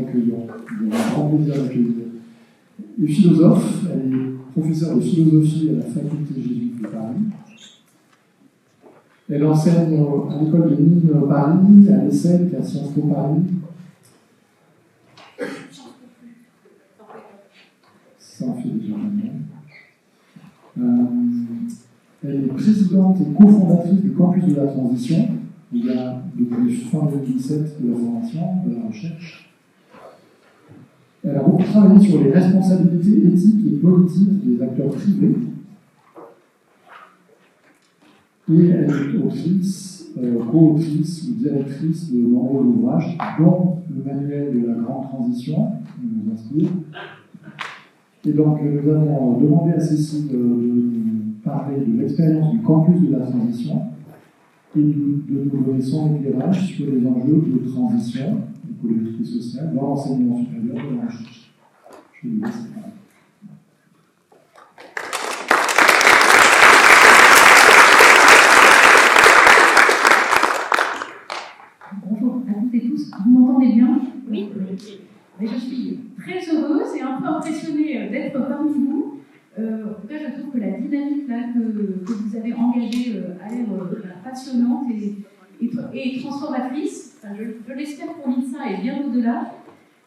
accueillant. Nous avons un grand plaisir d'accueillir. Elle est philosophe, elle est professeure de philosophie à la faculté jésuite de Paris. Elle enseigne à l'école de Nîmes Paris, à l'ESSEC, à Sciences Po Paris. Ça en fait déjà maintenant. Elle est présidente et cofondatrice du Campus de la Transition. Il y a depuis fin 2017 de la formation, de la recherche. Elle a beaucoup travaillé sur les responsabilités éthiques et politiques des acteurs privés. Et elle est autrice, co-autrice ou directrice de nombreux ouvrages, dont le manuel de la grande transition, qui nous inspire. Et donc, nous avons demandé à Cécile de parler de l'expérience du campus de la transition et de nous donner son éclairage sur les enjeux de transition écologique et sociale dans l'enseignement supérieur et dans la recherche. Je vous laisse parler. Bonjour à toutes et tous. Vous m'entendez bien? Oui. Mais je suis très heureuse et un peu impressionnée d'être parmi vous. En tout cas, je trouve que la dynamique là, que vous avez engagée a l'air passionnante et transformatrice. Enfin, je l'espère pour l'INSA et bien au-delà.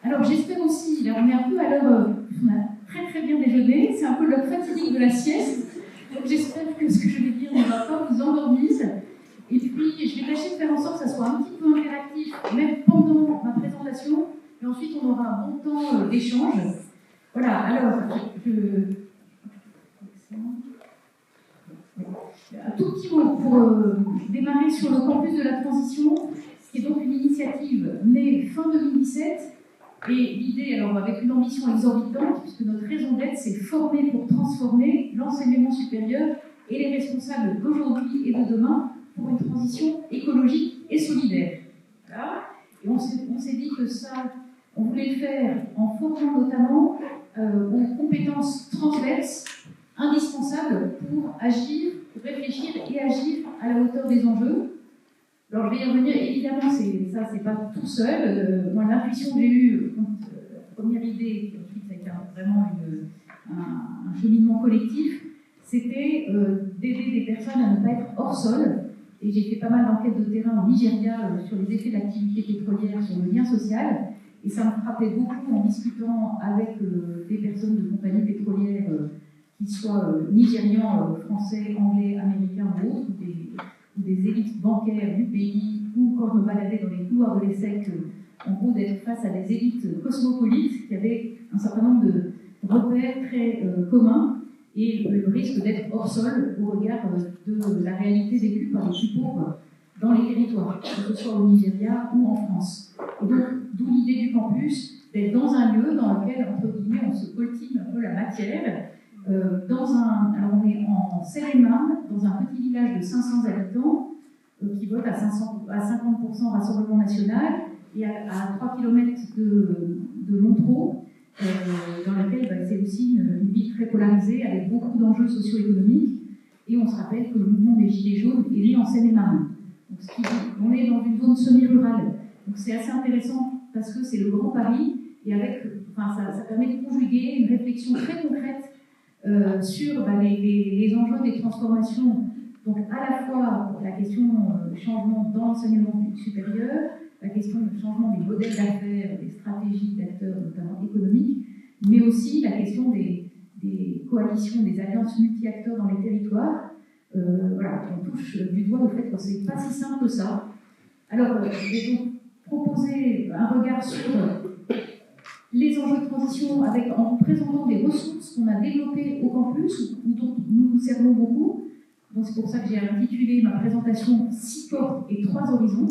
Alors, j'espère aussi, là, on est un peu à l'heure, on a très très bien déjeuné, c'est un peu l'heure fatidique de la sieste. Donc, j'espère que ce que je vais dire ne va pas vous endormir. Et puis, je vais tâcher de faire en sorte que ça soit un petit peu interactif, même pendant ma présentation. Et ensuite, on aura un bon temps d'échange. Voilà, alors, un tout petit mot pour démarrer sur le campus de la transition, qui est donc une initiative née fin 2017. Et l'idée, alors avec une ambition exorbitante, puisque notre raison d'être, c'est former pour transformer l'enseignement supérieur et les responsables d'aujourd'hui et de demain pour une transition écologique et solidaire. Voilà. Et on s'est dit que ça, on voulait le faire en formant notamment aux compétences transverses indispensables pour agir, pour réfléchir et agir à la hauteur des enjeux. Alors je vais y revenir, évidemment, c'est pas tout seul. Moi, l'intuition que j'ai eue, première idée, puis ensuite ça a été vraiment un cheminement collectif, c'était d'aider des personnes à ne pas être hors sol. Et j'ai fait pas mal d'enquêtes de terrain au Nigeria sur les effets de l'activité pétrolière sur le lien social. Et ça me frappait beaucoup en discutant avec des personnes de compagnies pétrolières, qu'ils soient nigérians, français, anglais, américains ou autres, ou des élites bancaires du pays, ou quand je me baladais dans les couloirs de l'ESSEC, en gros d'être face à des élites cosmopolites qui avaient un certain nombre de repères très communs et le risque d'être hors sol au regard de la réalité vécue par les plus pauvres dans les territoires, que ce soit au Nigeria ou en France. Et donc, d'où l'idée du campus, d'être dans un lieu dans lequel, entre guillemets, on se coltine un peu la matière. Alors on est en Seine-et-Marne, dans un petit village de 500 habitants, qui vote à 50% Rassemblement National, et à 3 km de Montreux, dans laquelle c'est aussi une ville très polarisée, avec beaucoup d'enjeux socio-économiques. Et on se rappelle que le mouvement des Gilets jaunes est né en Seine-et-Marne. On est dans une zone semi-rurale. Donc c'est assez intéressant parce que c'est le Grand Paris, et ça permet de conjuguer une réflexion très concrète sur les enjeux des transformations. Donc à la fois la question du changement dans l'enseignement supérieur, la question du changement des modèles d'affaires, des stratégies d'acteurs, notamment économiques, mais aussi la question des coalitions, des alliances multi-acteurs dans les territoires. Voilà, on touche du doigt le fait que c'est pas si simple que ça. Alors, je vais donc proposer un regard sur les enjeux de transition en présentant des ressources qu'on a développées au campus, ou dont nous nous servons beaucoup. Donc c'est pour ça que j'ai intitulé ma présentation « 6 portes et 3 horizons ».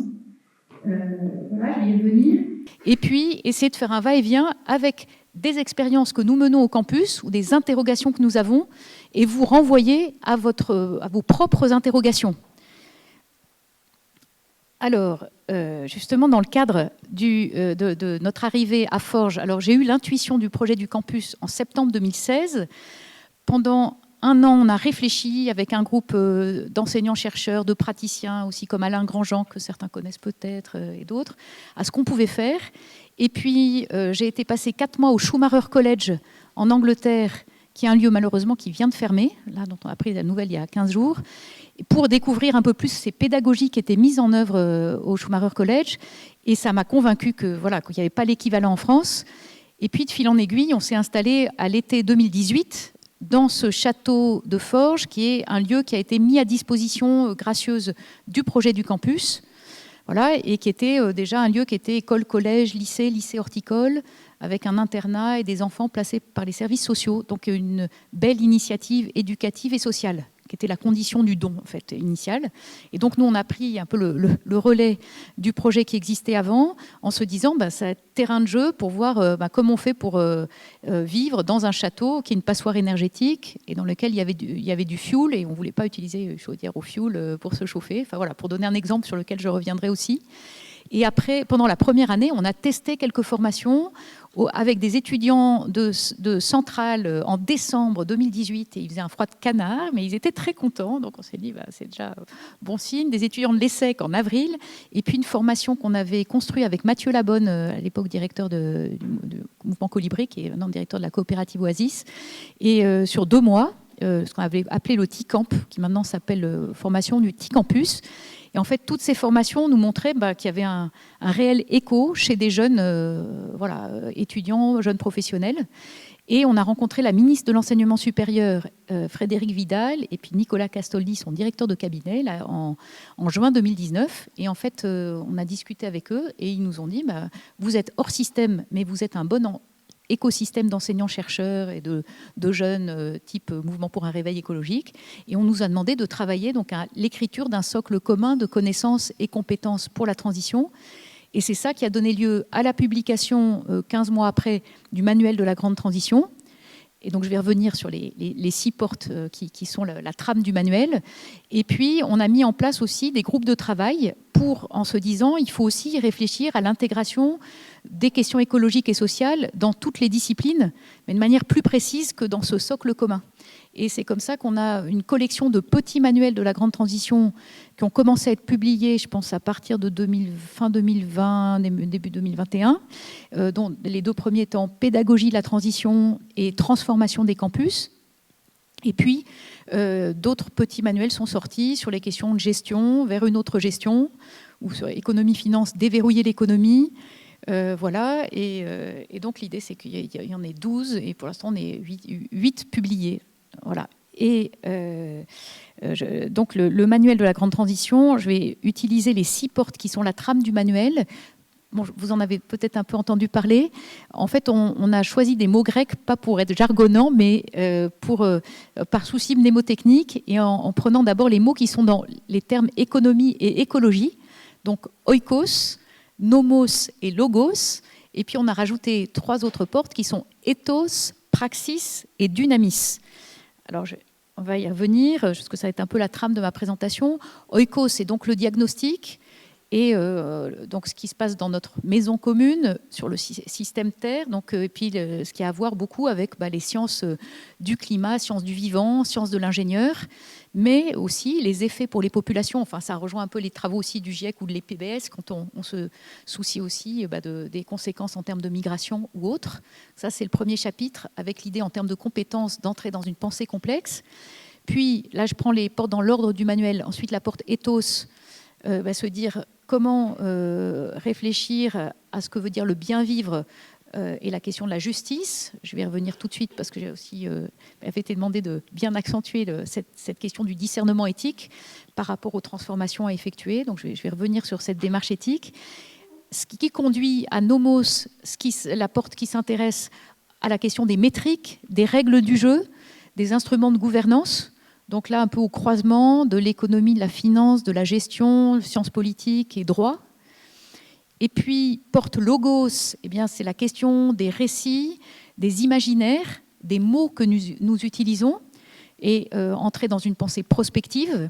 Voilà, je vais y revenir. Et puis, essayer de faire un va-et-vient avec des expériences que nous menons au campus ou des interrogations que nous avons, et vous renvoyer à vos propres interrogations. Alors, justement, dans le cadre de notre arrivée à Forges, alors j'ai eu l'intuition du projet du campus en septembre 2016. Pendant 1 an, on a réfléchi avec un groupe d'enseignants-chercheurs, de praticiens, aussi comme Alain Grandjean, que certains connaissent peut-être, et d'autres, à ce qu'on pouvait faire. Et puis, j'ai été passer 4 mois au Schumacher College en Angleterre, qui est un lieu malheureusement qui vient de fermer, là dont on a appris la nouvelle il y a 15 jours, pour découvrir un peu plus ces pédagogies qui étaient mises en œuvre au Schumacher College. Et ça m'a convaincu qu'il n'y avait pas l'équivalent en France. Et puis, de fil en aiguille, on s'est installé à l'été 2018 dans ce château de Forges, qui est un lieu qui a été mis à disposition gracieuse du projet du campus, voilà, et qui était déjà un lieu qui était école, collège, lycée horticole, avec un internat et des enfants placés par les services sociaux. Donc une belle initiative éducative et sociale, qui était la condition du don en fait, initial. Et donc nous, on a pris un peu le relais du projet qui existait avant, en se disant c'est un terrain de jeu pour voir comment on fait pour vivre dans un château qui est une passoire énergétique et dans lequel il y avait du fioul, et on ne voulait pas utiliser une chaudière au fioul pour se chauffer. Enfin, voilà, pour donner un exemple sur lequel je reviendrai aussi. Et après, pendant la première année, on a testé quelques formations avec des étudiants de Centrale en décembre 2018. Et il faisait un froid de canard, mais ils étaient très contents. Donc on s'est dit, c'est déjà bon signe. Des étudiants de l'ESSEC en avril. Et puis une formation qu'on avait construite avec Mathieu Labonne, à l'époque directeur du mouvement Colibri, qui est maintenant directeur de la coopérative Oasis. Et sur 2 mois, ce qu'on avait appelé le TICamp, qui maintenant s'appelle formation du TICampus. Et en fait, toutes ces formations nous montraient qu'il y avait un réel écho chez des jeunes étudiants, jeunes professionnels. Et on a rencontré la ministre de l'Enseignement supérieur, Frédérique Vidal, et puis Nicolas Castoldi, son directeur de cabinet, là, en juin 2019. Et en fait, on a discuté avec eux et ils nous ont dit vous êtes hors système, mais vous êtes un bon écosystème d'enseignants-chercheurs et de jeunes type Mouvement pour un réveil écologique. Et on nous a demandé de travailler donc, à l'écriture d'un socle commun de connaissances et compétences pour la transition. Et c'est ça qui a donné lieu à la publication, 15 mois après, du manuel de la grande transition. Et donc, je vais revenir sur les 6 portes qui sont la trame du manuel. Et puis, on a mis en place aussi des groupes de travail en se disant il faut aussi réfléchir à l'intégration des questions écologiques et sociales dans toutes les disciplines, mais de manière plus précise que dans ce socle commun. Et c'est comme ça qu'on a une collection de petits manuels de la grande transition qui ont commencé à être publiés, je pense, à partir de fin 2020, début 2021, dont les 2 premiers étant Pédagogie de la transition et Transformation des campus. Et puis, d'autres petits manuels sont sortis sur les questions de gestion vers une autre gestion, ou sur économie-finance, déverrouiller l'économie. Voilà, et donc l'idée, c'est qu'il y en ait 12, et pour l'instant, on est 8 publiés. Voilà. Et donc le manuel de la grande transition, je vais utiliser les 6 portes qui sont la trame du manuel. Bon, vous en avez peut-être un peu entendu parler. En fait, on a choisi des mots grecs, pas pour être jargonnant, mais par souci mnémotechnique, et en prenant d'abord les mots qui sont dans les termes économie et écologie, donc oikos, nomos et logos. Et puis, on a rajouté 3 autres portes qui sont ethos, praxis et dynamis. Alors, on va y revenir, parce que ça va être un peu la trame de ma présentation. Oikos, c'est donc le diagnostic, et donc ce qui se passe dans notre maison commune, sur le système Terre, donc, et puis ce qui a à voir beaucoup avec les sciences du climat, sciences du vivant, sciences de l'ingénieur, mais aussi les effets pour les populations. Enfin, ça rejoint un peu les travaux aussi du GIEC ou de l'EPBS, quand on se soucie aussi des conséquences en termes de migration ou autres. Ça, c'est le premier chapitre, avec l'idée en termes de compétences d'entrer dans une pensée complexe. Puis, là, je prends les portes dans l'ordre du manuel. Ensuite, la porte ethos, se dire comment réfléchir à ce que veut dire le bien vivre et la question de la justice. Je vais y revenir tout de suite parce que j'ai aussi été demandé de bien accentuer cette question du discernement éthique par rapport aux transformations à effectuer. Donc je vais revenir sur cette démarche éthique. Ce qui conduit à Nomos, la porte qui s'intéresse à la question des métriques, des règles du jeu, des instruments de gouvernance. Donc là, un peu au croisement de l'économie, de la finance, de la gestion, sciences politiques et droit. Et puis, porte logos, c'est la question des récits, des imaginaires, des mots que nous utilisons, et entrer dans une pensée prospective.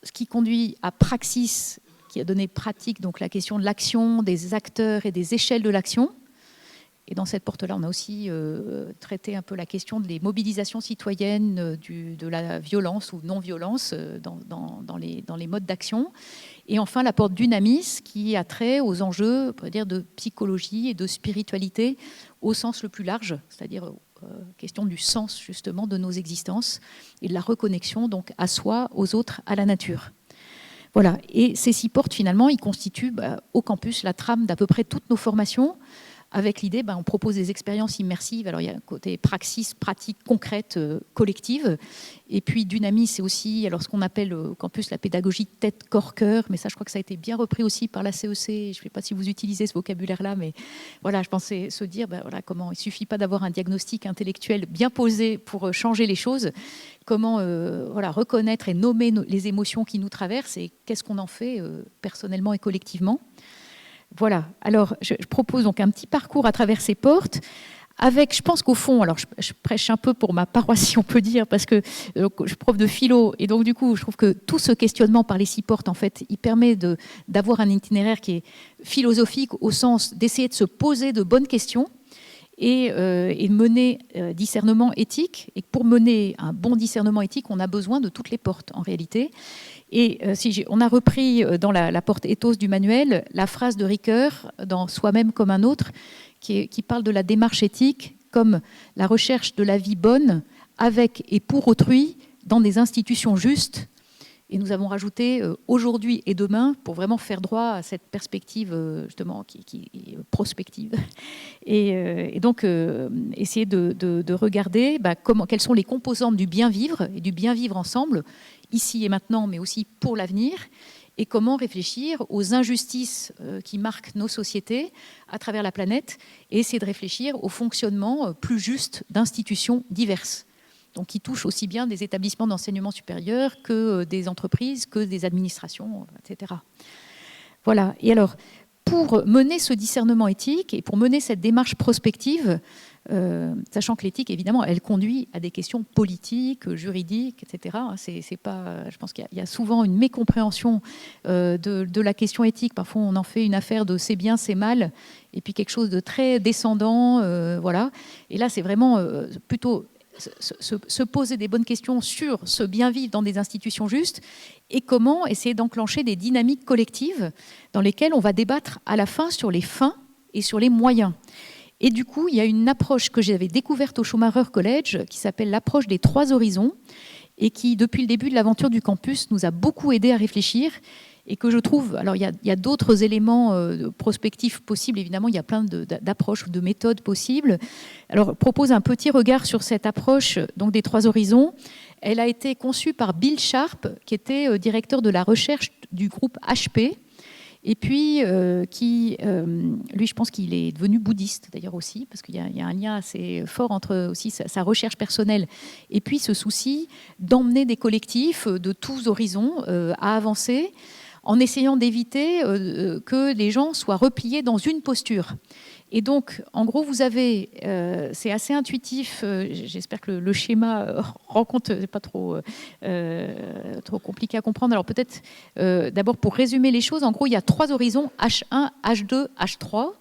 Ce qui conduit à praxis, qui a donné pratique, donc la question de l'action, des acteurs et des échelles de l'action. Et dans cette porte-là, on a aussi traité un peu la question des mobilisations citoyennes, de la violence ou non-violence dans les modes d'action. Et enfin, la porte d'Unamis, qui a trait aux enjeux, on pourrait dire, de psychologie et de spiritualité au sens le plus large, c'est-à-dire question du sens, justement, de nos existences et de la reconnexion, donc, à soi, aux autres, à la nature. Voilà. Et ces 6 portes, finalement, ils constituent au campus la trame d'à peu près toutes nos formations, avec l'idée, on propose des expériences immersives. Alors, il y a un côté praxis, pratique, concrète, collective. Et puis, Dunamis, c'est aussi alors, ce qu'on appelle au campus la pédagogie tête, corps, cœur. Mais ça, je crois que ça a été bien repris aussi par la CEC. Je ne sais pas si vous utilisez ce vocabulaire-là, mais voilà, je pensais se dire, voilà, comment il ne suffit pas d'avoir un diagnostic intellectuel bien posé pour changer les choses. Comment voilà, reconnaître et nommer les émotions qui nous traversent et qu'est-ce qu'on en fait personnellement et collectivement. Voilà, alors je propose donc un petit parcours à travers ces portes avec, je pense qu'au fond, alors je prêche un peu pour ma paroisse si on peut dire, parce que je suis prof de philo et donc du coup je trouve que tout ce questionnement par les 6 portes, en fait, il permet d'avoir un itinéraire qui est philosophique au sens d'essayer de se poser de bonnes questions et mener discernement éthique. Et pour mener un bon discernement éthique, on a besoin de toutes les portes en réalité. Et on a repris dans la porte ethos du manuel la phrase de Ricoeur dans Soi-même comme un autre, qui parle de la démarche éthique comme la recherche de la vie bonne avec et pour autrui dans des institutions justes. Et nous avons rajouté aujourd'hui et demain pour vraiment faire droit à cette perspective justement qui est prospective. Et donc essayer de regarder quelles sont les composantes du bien vivre et du bien vivre ensemble, ici et maintenant, mais aussi pour l'avenir, et comment réfléchir aux injustices qui marquent nos sociétés à travers la planète, et essayer de réfléchir au fonctionnement plus juste d'institutions diverses, donc qui touchent aussi bien des établissements d'enseignement supérieur que des entreprises, que des administrations, etc. Voilà. Et alors, pour mener ce discernement éthique et pour mener cette démarche prospective, sachant que l'éthique, évidemment, elle conduit à des questions politiques, juridiques, etc. C'est pas, je pense qu'il y a souvent une mécompréhension de la question éthique. Parfois, on en fait une affaire de c'est bien, c'est mal, et puis quelque chose de très descendant. Voilà. Et là, c'est vraiment plutôt se poser des bonnes questions sur ce bien vivre dans des institutions justes et comment essayer d'enclencher des dynamiques collectives dans lesquelles on va débattre à la fin sur les fins et sur les moyens. Et du coup, il y a une approche que j'avais découverte au Schumacher College qui s'appelle l'approche des 3 horizons et qui, depuis le début de l'aventure du campus, nous a beaucoup aidé à réfléchir et que je trouve... Alors, il y a d'autres éléments prospectifs possibles, évidemment, il y a plein d'approches ou de méthodes possibles. Alors, je propose un petit regard sur cette approche donc, des 3 horizons. Elle a été conçue par Bill Sharp, qui était directeur de la recherche du groupe HP, et puis lui, je pense qu'il est devenu bouddhiste d'ailleurs aussi, parce qu'il y a un lien assez fort entre aussi sa recherche personnelle et puis ce souci d'emmener des collectifs de tous horizons à avancer en essayant d'éviter que les gens soient repliés dans une posture. Et donc, en gros, vous avez, c'est assez intuitif, j'espère que le schéma rend compte, c'est pas trop compliqué à comprendre. Alors peut-être, d'abord pour résumer les choses, en gros, il y a 3 horizons, H1, H2, H3.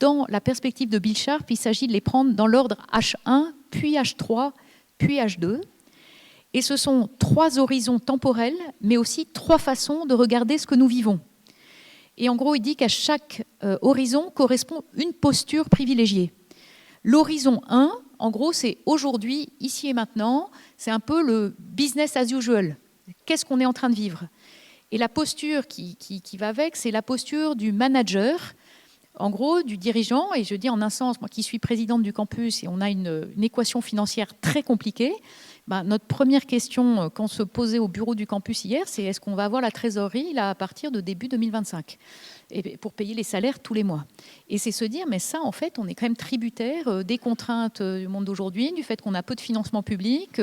Dans la perspective de Bill Sharp, il s'agit de les prendre dans l'ordre H1, puis H3, puis H2. Et ce sont 3 horizons temporels, mais aussi 3 façons de regarder ce que nous vivons. Et en gros, il dit qu'à chaque horizon correspond une posture privilégiée. L'horizon 1, en gros, c'est aujourd'hui, ici et maintenant. C'est un peu le business as usual. Qu'est-ce qu'on est en train de vivre? Et la posture qui va avec, c'est la posture du manager, en gros, du dirigeant. Et je dis en un sens, moi qui suis présidente du campus, et on a une équation financière très compliquée, notre première question qu'on se posait au bureau du campus hier, c'est est-ce qu'on va avoir la trésorerie là, à partir de début 2025 et pour payer les salaires tous les mois. Et c'est se dire, mais ça, en fait, on est quand même tributaire des contraintes du monde d'aujourd'hui, du fait qu'on a peu de financement public,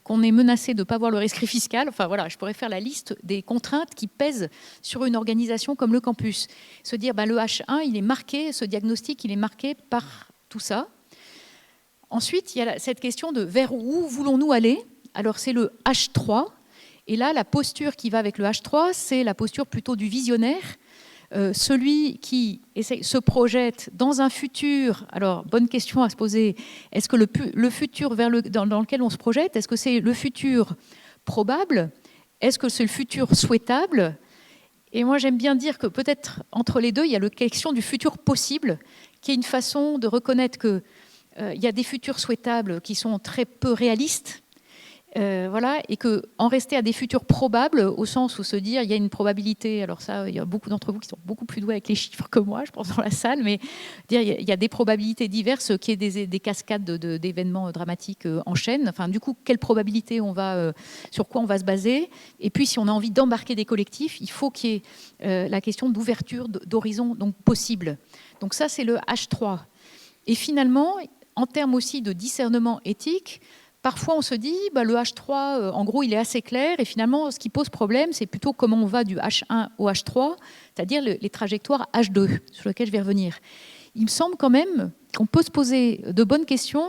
qu'on est menacé de ne pas avoir le rescrit fiscal. Enfin voilà, je pourrais faire la liste des contraintes qui pèsent sur une organisation comme le campus. Se dire, le H1, il est marqué, ce diagnostic, il est marqué par tout ça. Ensuite, il y a cette question de vers où voulons-nous aller? Alors, c'est le H3. Et là, la posture qui va avec le H3, c'est la posture plutôt du visionnaire, celui qui se projette dans un futur, alors bonne question à se poser, est-ce que le futur dans lequel on se projette, est-ce que c'est le futur probable? Est-ce que c'est le futur souhaitable? Et moi j'aime bien dire que peut-être entre les deux, il y a la question du futur possible, qui est une façon de reconnaître qu'il y a des futurs souhaitables qui sont très peu réalistes, voilà, et qu'en rester à des futurs probables, au sens où se dire il y a une probabilité, alors ça, il y a beaucoup d'entre vous qui sont beaucoup plus doués avec les chiffres que moi, je pense, dans la salle, mais dire il y a des probabilités diverses, qu'il y ait des cascades d'événements dramatiques en chaîne. Enfin, du coup, quelle probabilité sur quoi on va se baser? Et puis, si on a envie d'embarquer des collectifs, il faut qu'il y ait la question d'ouverture d'horizon, donc possible. Donc ça, c'est le H3. Et finalement, en termes aussi de discernement éthique, parfois, on se dit, le H3, en gros, il est assez clair. Et finalement, ce qui pose problème, c'est plutôt comment on va du H1 au H3, c'est-à-dire les trajectoires H2, sur lesquelles je vais revenir. Il me semble quand même qu'on peut se poser de bonnes questions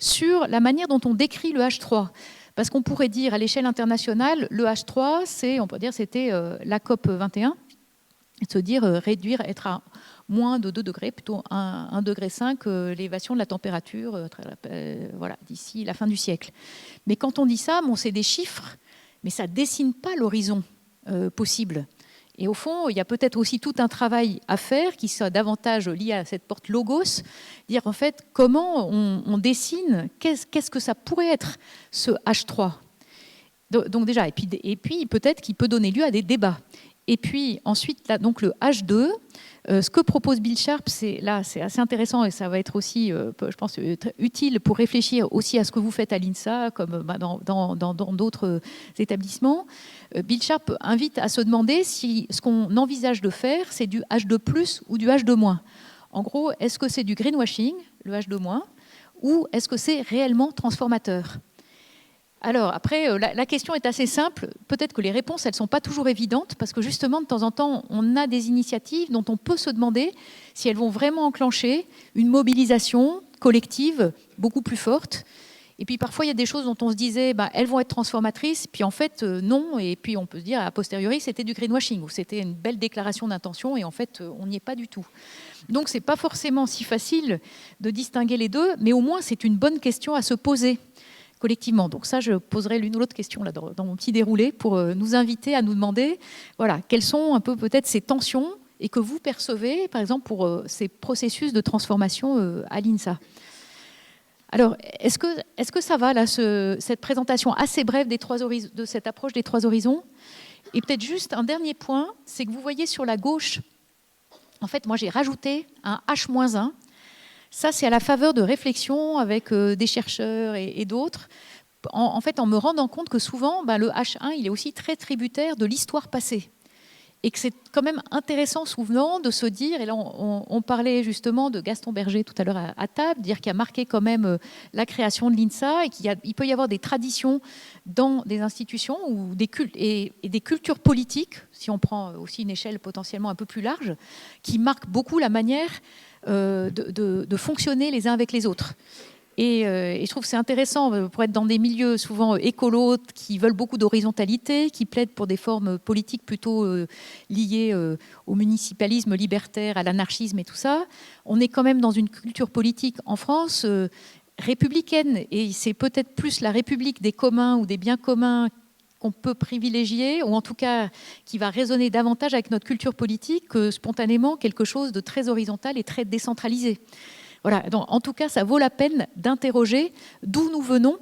sur la manière dont on décrit le H3. Parce qu'on pourrait dire, à l'échelle internationale, le H3, on peut dire, c'était la COP 21, et de se dire réduire, être à moins de 2 degrés, plutôt 1,5 degré, l'élévation de la température voilà, d'ici la fin du siècle. Mais quand on dit ça, c'est des chiffres, mais ça ne dessine pas l'horizon possible. Et au fond, il y a peut-être aussi tout un travail à faire qui soit davantage lié à cette porte logos, dire en fait comment on dessine, qu'est-ce que ça pourrait être ce H3. Donc déjà, et puis peut-être qu'il peut donner lieu à des débats. Et puis ensuite, là, donc le H2, ce que propose Bill Sharp, c'est assez intéressant et ça va être aussi, je pense, utile pour réfléchir aussi à ce que vous faites à l'INSA, comme dans d'autres établissements. Bill Sharp invite à se demander si ce qu'on envisage de faire, c'est du H2+, ou du H2-. En gros, est-ce que c'est du greenwashing, le H2-, ou est-ce que c'est réellement transformateur ? Alors après, la question est assez simple. Peut-être que les réponses, elles ne sont pas toujours évidentes parce que justement, de temps en temps, on a des initiatives dont on peut se demander si elles vont vraiment enclencher une mobilisation collective beaucoup plus forte. Et puis parfois, il y a des choses dont on se disait, elles vont être transformatrices, puis en fait, non. Et puis on peut se dire, a posteriori, c'était du greenwashing, ou c'était une belle déclaration d'intention, et en fait, on n'y est pas du tout. Donc, ce n'est pas forcément si facile de distinguer les deux, mais au moins, c'est une bonne question à se poser collectivement. Donc ça, je poserai l'une ou l'autre question là, dans mon petit déroulé pour nous inviter à nous demander quelles sont un peu peut-être ces tensions et que vous percevez, par exemple, pour ces processus de transformation à l'INSA. Alors, est-ce que ça va, là, cette présentation assez brève de cette approche des 3 horizons? Et peut-être juste un dernier point, c'est que vous voyez sur la gauche, en fait, moi, j'ai rajouté un H-1. Ça, c'est à la faveur de réflexions avec des chercheurs et d'autres, en fait, en me rendant compte que souvent, le H1, il est aussi très tributaire de l'histoire passée. Et que c'est quand même intéressant souvent de se dire, et là on parlait justement de Gaston Berger tout à l'heure à table, dire qu'il a marqué quand même la création de l'INSA et qu'il peut y avoir des traditions dans des institutions ou des cultures politiques, si on prend aussi une échelle potentiellement un peu plus large, qui marquent beaucoup la manière de fonctionner les uns avec les autres. Et je trouve que c'est intéressant pour être dans des milieux souvent écolos qui veulent beaucoup d'horizontalité, qui plaident pour des formes politiques plutôt liées au municipalisme libertaire, à l'anarchisme et tout ça. On est quand même dans une culture politique en France républicaine, et c'est peut-être plus la République des communs ou des biens communs qu'on peut privilégier, ou en tout cas qui va résonner davantage avec notre culture politique que spontanément quelque chose de très horizontal et très décentralisé. Voilà. Donc, en tout cas, ça vaut la peine d'interroger d'où nous venons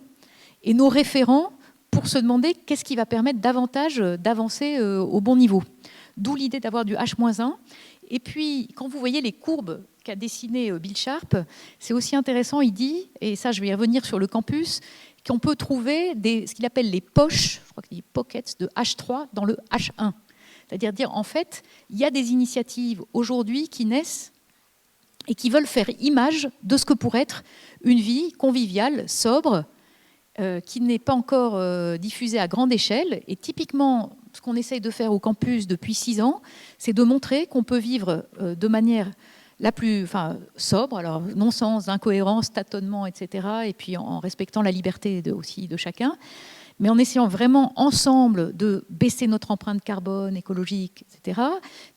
et nos référents pour se demander qu'est-ce qui va permettre davantage d'avancer au bon niveau. D'où l'idée d'avoir du H-1. Et puis, quand vous voyez les courbes qu'a dessinées Bill Sharp, c'est aussi intéressant, il dit, et ça je vais y revenir sur le campus, qu'on peut trouver ce qu'il appelle les poches, je crois qu'il dit pockets de H3 dans le H1. C'est-à-dire dire, en fait, il y a des initiatives aujourd'hui qui naissent et qui veulent faire image de ce que pourrait être une vie conviviale, sobre, qui n'est pas encore diffusée à grande échelle. Et typiquement, ce qu'on essaye de faire au campus depuis 6 ans, c'est de montrer qu'on peut vivre de manière la plus sobre, alors non sans incohérence, tâtonnement, etc., et puis en respectant la liberté aussi de chacun, mais en essayant vraiment ensemble de baisser notre empreinte carbone, écologique, etc.,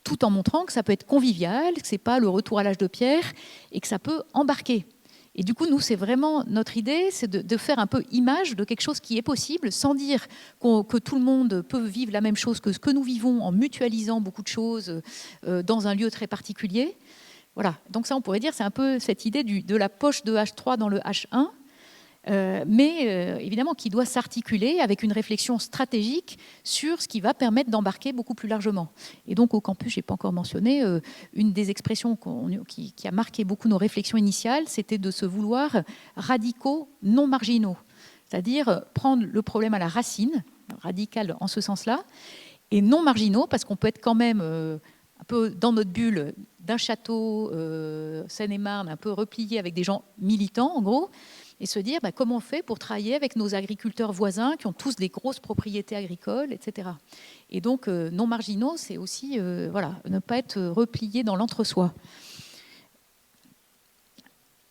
tout en montrant que ça peut être convivial, que ce n'est pas le retour à l'âge de pierre et que ça peut embarquer. Et du coup, nous, c'est vraiment notre idée, c'est de faire un peu image de quelque chose qui est possible, sans dire que tout le monde peut vivre la même chose que ce que nous vivons, en mutualisant beaucoup de choses dans un lieu très particulier. Voilà. Donc ça, on pourrait dire, c'est un peu cette idée de la poche de H3 dans le H1, mais évidemment qui doit s'articuler avec une réflexion stratégique sur ce qui va permettre d'embarquer beaucoup plus largement. Et donc au campus, je n'ai pas encore mentionné, une des expressions qui a marqué beaucoup nos réflexions initiales, c'était de se vouloir radicaux non marginaux, c'est-à-dire prendre le problème à la racine, radical en ce sens-là, et non marginaux, parce qu'on peut être quand même un peu dans notre bulle d'un château Seine-et-Marne, un peu replié avec des gens militants en gros, et se dire comment on fait pour travailler avec nos agriculteurs voisins qui ont tous des grosses propriétés agricoles, etc. Et donc, non marginaux, c'est aussi ne pas être replié dans l'entre-soi.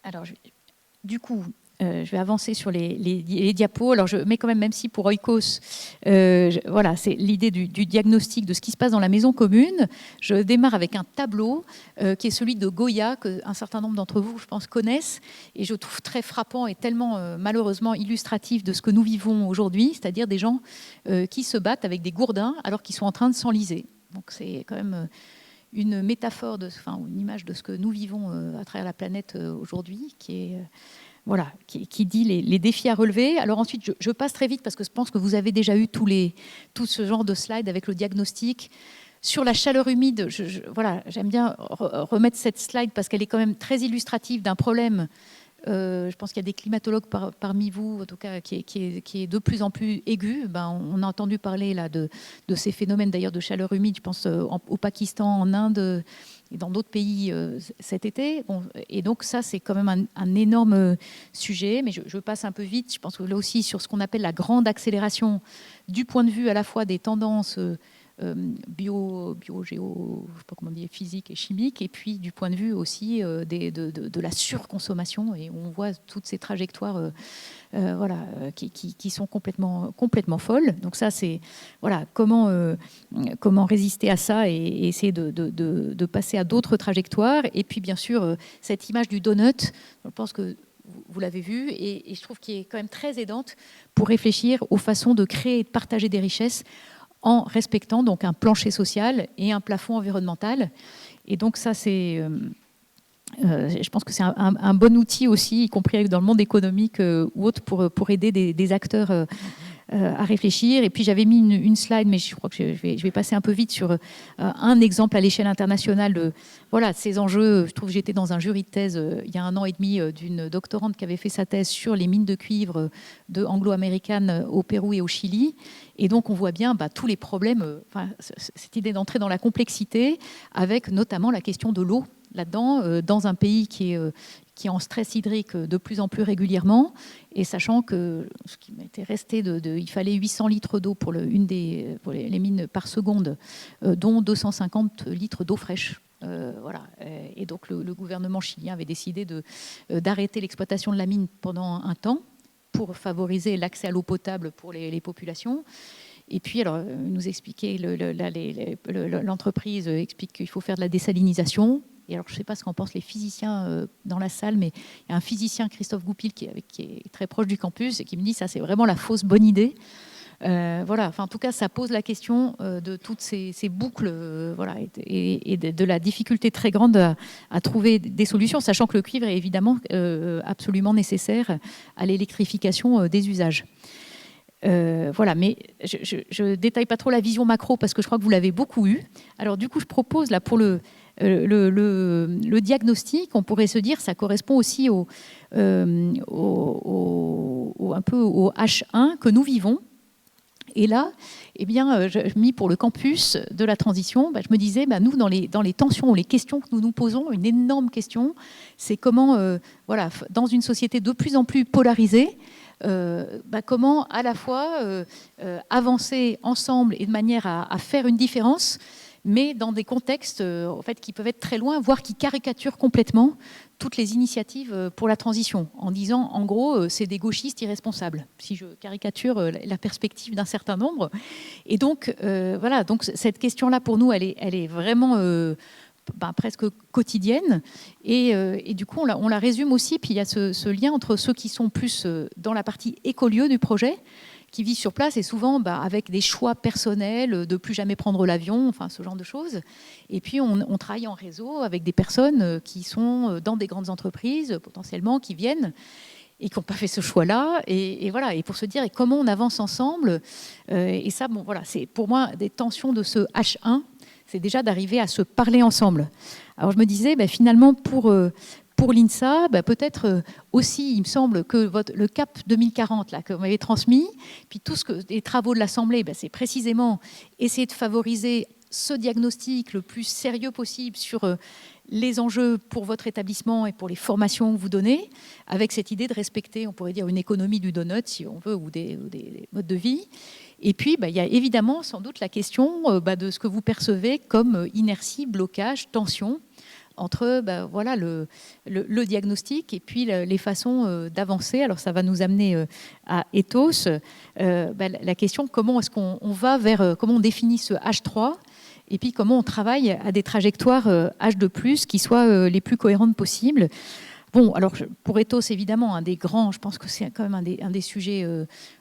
Alors, du coup, je vais avancer sur les diapos. Alors, je mets quand même si pour Oikos, c'est l'idée du diagnostic de ce qui se passe dans la maison commune. Je démarre avec un tableau qui est celui de Goya, qu'un certain nombre d'entre vous, je pense, connaissent. Et je trouve très frappant et tellement, malheureusement, illustratif de ce que nous vivons aujourd'hui, c'est-à-dire des gens qui se battent avec des gourdins alors qu'ils sont en train de s'enliser. Donc, c'est quand même une métaphore, une image de ce que nous vivons à travers la planète aujourd'hui, qui dit les défis à relever. Alors ensuite, je passe très vite parce que je pense que vous avez déjà eu tout ce genre de slides avec le diagnostic. Sur la chaleur humide, j'aime bien remettre cette slide parce qu'elle est quand même très illustrative d'un problème. Je pense qu'il y a des climatologues parmi vous, en tout cas, qui est de plus en plus aigu. On a entendu parler là, de ces phénomènes d'ailleurs de chaleur humide, je pense au Pakistan, en Inde et dans d'autres pays cet été. Et donc ça, c'est quand même un énorme sujet, mais je passe un peu vite. Je pense que là aussi, sur ce qu'on appelle la grande accélération du point de vue à la fois des tendances géo, je sais pas comment dire, physique et chimique, et puis du point de vue aussi de la surconsommation, et on voit toutes ces trajectoires qui sont complètement folles. Donc ça, c'est comment résister à ça et essayer de passer à d'autres trajectoires. Et puis bien sûr, cette image du donut, je pense que vous l'avez vu, et je trouve qu'il est quand même très aidante pour réfléchir aux façons de créer et de partager des richesses en respectant donc un plancher social et un plafond environnemental. Et donc ça, c'est, je pense que c'est un bon outil aussi, y compris dans le monde économique ou autre, pour aider des acteurs à réfléchir. Et puis j'avais mis une slide, mais je crois que je vais passer un peu vite sur un exemple à l'échelle internationale de ces enjeux. Je trouve que j'étais dans un jury de thèse il y a 1 an et demi d'une doctorante qui avait fait sa thèse sur les mines de cuivre anglo-américaines au Pérou et au Chili. Et donc on voit bien tous les problèmes, cette idée d'entrer dans la complexité, avec notamment la question de l'eau là-dedans, dans un pays qui est en stress hydrique de plus en plus régulièrement, et sachant que ce qui m'était resté, il fallait 800 litres d'eau pour les mines par seconde, dont 250 litres d'eau fraîche. Et donc le gouvernement chilien avait décidé d'arrêter l'exploitation de la mine pendant un temps pour favoriser l'accès à l'eau potable pour les populations. Et puis, alors, nous expliquer, l'entreprise explique qu'il faut faire de la désalinisation. Et alors, je ne sais pas ce qu'en pensent les physiciens dans la salle, mais il y a un physicien, Christophe Goupil, qui est très proche du campus, et qui me dit ça, c'est vraiment la fausse bonne idée. En tout cas, ça pose la question de toutes ces boucles, et de la difficulté très grande à trouver des solutions, sachant que le cuivre est évidemment absolument nécessaire à l'électrification des usages. Mais je ne détaille pas trop la vision macro parce que je crois que vous l'avez beaucoup eue. Alors du coup, je propose là pour le diagnostic, on pourrait se dire ça correspond aussi un peu au H1 que nous vivons. Et là, mis pour le campus de la transition, je me disais, nous, dans les tensions ou les questions que nous nous posons, une énorme question, c'est comment, dans une société de plus en plus polarisée, comment à la fois avancer ensemble et de manière à faire une différence, mais dans des contextes en fait, qui peuvent être très loin, voire qui caricaturent complètement toutes les initiatives pour la transition, en disant, en gros, c'est des gauchistes irresponsables, si je caricature la perspective d'un certain nombre. Et donc, voilà, donc cette question-là, pour nous, elle est vraiment presque quotidienne. Et du coup, on la résume aussi. Puis il y a ce lien entre ceux qui sont plus dans la partie écolieu du projet, qui vivent sur place et souvent avec des choix personnels de plus jamais prendre l'avion, enfin ce genre de choses. Et puis on travaille en réseau avec des personnes qui sont dans des grandes entreprises potentiellement, qui viennent et qui n'ont pas fait ce choix-là. Et voilà, et pour se dire et comment on avance ensemble. Et ça, bon, voilà, c'est pour moi des tensions de ce H1, c'est déjà d'arriver à se parler ensemble. Alors je me disais, finalement, pour l'INSA, peut-être aussi, il me semble que le CAP 2040 là, que vous m'avez transmis, puis les travaux de l'Assemblée, c'est précisément essayer de favoriser ce diagnostic le plus sérieux possible sur les enjeux pour votre établissement et pour les formations que vous donnez, avec cette idée de respecter, on pourrait dire, une économie du donut, si on veut, ou des modes de vie. Et puis, il y a évidemment sans doute la question de ce que vous percevez comme inertie, blocage, tension, entre voilà, le diagnostic et puis les façons d'avancer. Alors ça va nous amener à Ethos, la question comment est-ce qu'on va vers, comment on définit ce H3 et puis comment on travaille à des trajectoires H2+, qui soient les plus cohérentes possibles. Bon, alors pour Ethos, évidemment, un des grands, je pense que c'est quand même un des sujets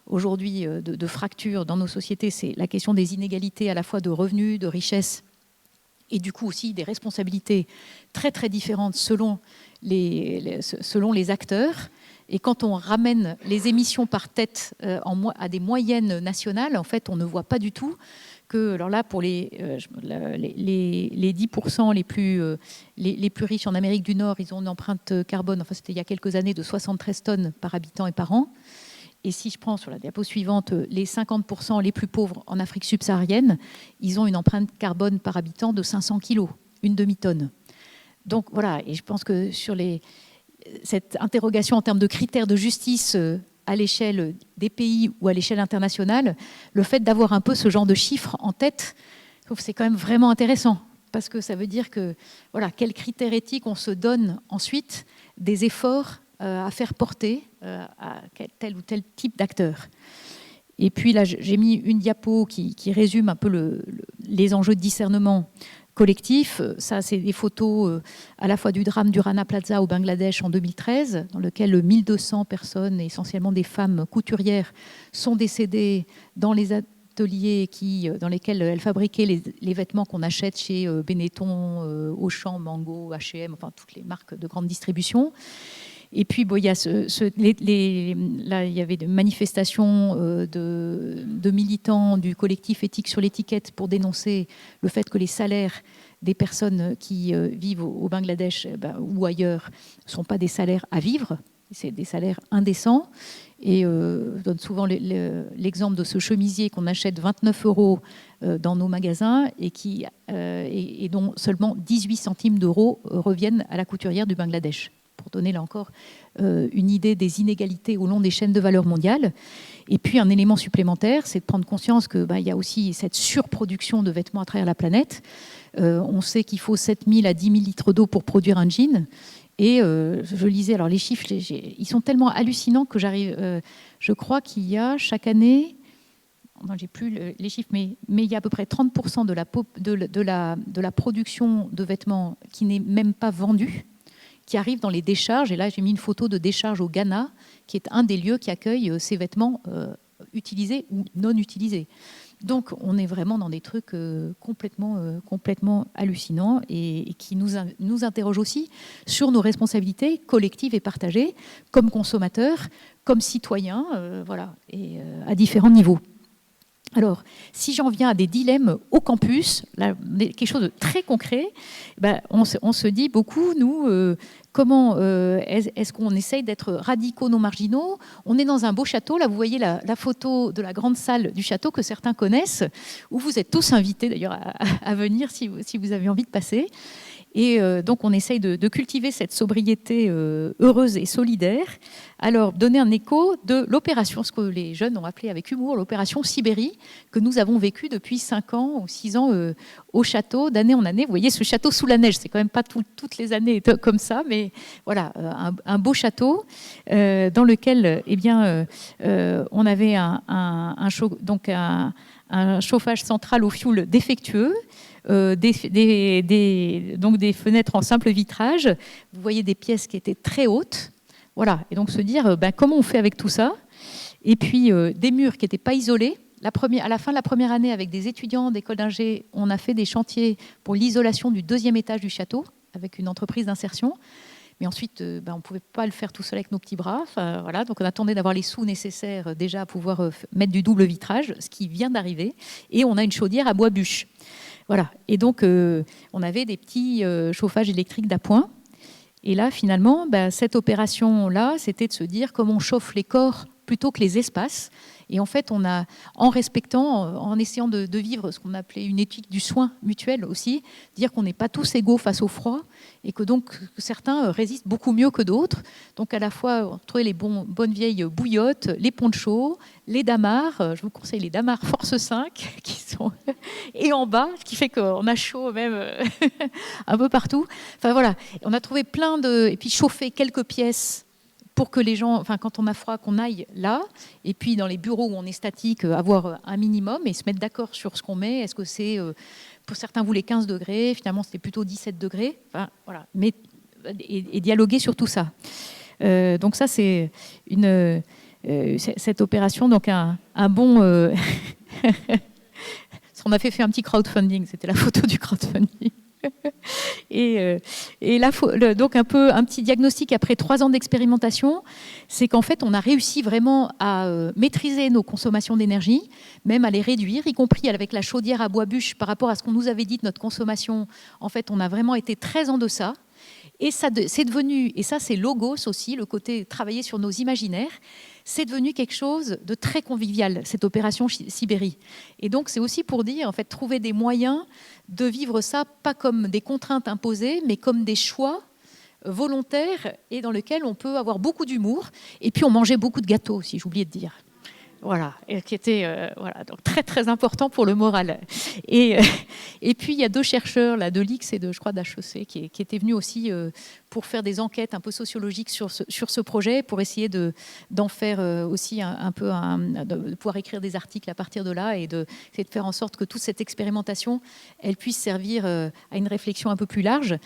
aujourd'hui de fracture dans nos sociétés, c'est la question des inégalités à la fois de revenus, de richesses, et du coup aussi des responsabilités très très différentes selon les acteurs. Et quand on ramène les émissions par tête à des moyennes nationales, en fait, on ne voit pas du tout que, alors là, pour les 10% les plus riches en Amérique du Nord, ils ont une empreinte carbone, enfin c'était il y a quelques années, de 73 tonnes par habitant et par an. Et si je prends sur la diapo suivante les 50% les plus pauvres en Afrique subsaharienne, ils ont une empreinte carbone par habitant de 500 kilos, une demi-tonne. Donc voilà, et je pense que sur cette interrogation en termes de critères de justice à l'échelle des pays ou à l'échelle internationale, le fait d'avoir un peu ce genre de chiffres en tête, je trouve que c'est quand même vraiment intéressant. Parce que ça veut dire que, voilà, quels critères éthiques on se donne ensuite des efforts à faire porter à tel ou tel type d'acteur. Et puis là, j'ai mis une diapo qui résume un peu les enjeux de discernement collectif. Ça, c'est des photos à la fois du drame du Rana Plaza au Bangladesh en 2013, dans lequel 1200 personnes, essentiellement des femmes couturières, sont décédées dans les ateliers dans lesquels elles fabriquaient les vêtements qu'on achète chez Benetton, Auchan, Mango, H&M, enfin toutes les marques de grande distribution. Et puis, il y a là, il y avait des manifestations de militants du collectif Éthique sur l'étiquette pour dénoncer le fait que les salaires des personnes qui vivent au Bangladesh ou ailleurs ne sont pas des salaires à vivre, c'est des salaires indécents. Et je donne souvent l'exemple de ce chemisier qu'on achète 29 € dans nos magasins et dont seulement 18 centimes d'euros reviennent à la couturière du Bangladesh, pour donner là encore une idée des inégalités au long des chaînes de valeur mondiales. Et puis un élément supplémentaire, c'est de prendre conscience qu'il y a aussi cette surproduction de vêtements à travers la planète. On sait qu'il faut 7 000 à 10 000 litres d'eau pour produire un jean. Et je lisais, alors les chiffres, ils sont tellement hallucinants que je crois qu'il y a chaque année, non, j'ai plus les chiffres, mais il y a à peu près 30% de la production de vêtements qui n'est même pas vendue, qui arrive dans les décharges. Et là, j'ai mis une photo de décharge au Ghana, qui est un des lieux qui accueille ces vêtements utilisés ou non utilisés. Donc, on est vraiment dans des trucs complètement hallucinants et qui nous interrogent aussi sur nos responsabilités collectives et partagées, comme consommateurs, comme citoyens, voilà, et à différents niveaux. Alors, si j'en viens à des dilemmes au campus, là, quelque chose de très concret, on se dit beaucoup, nous, comment est-ce qu'on essaye d'être radicaux non marginaux? On est dans un beau château, là vous voyez la photo de la grande salle du château que certains connaissent, où vous êtes tous invités d'ailleurs à venir si vous avez envie de passer. Et donc, on essaye de cultiver cette sobriété heureuse et solidaire. Alors, donner un écho de l'opération, ce que les jeunes ont appelé avec humour, l'opération Sibérie, que nous avons vécue depuis 5 ans ou 6 ans au château, d'année en année. Vous voyez, ce château sous la neige, c'est quand même pas toutes les années comme ça, mais voilà, un beau château dans lequel, eh bien, on avait un chauffage central au fioul défectueux, donc des fenêtres en simple vitrage. Vous voyez des pièces qui étaient très hautes. Voilà. Et donc se dire comment on fait avec tout ça. Et puis des murs qui n'étaient pas isolés. À la fin de la première année, avec des étudiants d'école d'ingé, on a fait des chantiers pour l'isolation du 2e étage du château avec une entreprise d'insertion. Mais ensuite, on ne pouvait pas le faire tout seul avec nos petits bras. Enfin, voilà, donc on attendait d'avoir les sous nécessaires déjà à pouvoir mettre du double vitrage, ce qui vient d'arriver. Et on a une chaudière à bois bûche. Voilà. Et donc, on avait des petits chauffages électriques d'appoint. Et là, finalement, cette opération-là, c'était de se dire comment on chauffe les corps plutôt que les espaces. Et en fait, on a, en respectant, en essayant de vivre ce qu'on appelait une éthique du soin mutuel aussi, dire qu'on n'est pas tous égaux face au froid et que donc certains résistent beaucoup mieux que d'autres. Donc à la fois, on trouvait les bonnes vieilles bouillottes, les ponchos, les damars. Je vous conseille les damars Force 5 qui sont et en bas, ce qui fait qu'on a chaud même un peu partout. Enfin voilà, on a trouvé plein de... Et puis chauffer quelques pièces pour que les gens, enfin quand on a froid, qu'on aille là, et puis dans les bureaux où on est statique, avoir un minimum et se mettre d'accord sur ce qu'on met. Est-ce que c'est, pour certains voulaient 15 degrés, finalement c'était plutôt 17 degrés, enfin, voilà. Mais, et dialoguer sur tout ça. Donc ça c'est cette opération, donc un bon... on a fait un petit crowdfunding, c'était la photo du crowdfunding. Et là, donc un petit diagnostic après 3 ans d'expérimentation, c'est qu'en fait, on a réussi vraiment à maîtriser nos consommations d'énergie, même à les réduire, y compris avec la chaudière à bois bûche par rapport à ce qu'on nous avait dit de notre consommation. En fait, on a vraiment été très en deçà. Et ça, c'est devenu, et ça c'est Logos aussi, le côté travailler sur nos imaginaires, c'est devenu quelque chose de très convivial, cette opération Sibérie. Et donc c'est aussi pour dire, en fait, trouver des moyens de vivre ça, pas comme des contraintes imposées, mais comme des choix volontaires et dans lesquels on peut avoir beaucoup d'humour. Et puis on mangeait beaucoup de gâteaux aussi, j'ai oublié de dire. Voilà, et qui était donc très très important pour le moral. Et puis il y a 2 chercheurs là, de l'IX et je crois d'HEC qui étaient venus aussi pour faire des enquêtes un peu sociologiques sur ce projet, pour essayer d'en faire aussi de pouvoir écrire des articles à partir de là et essayer de faire en sorte que toute cette expérimentation, elle puisse servir à une réflexion un peu plus large.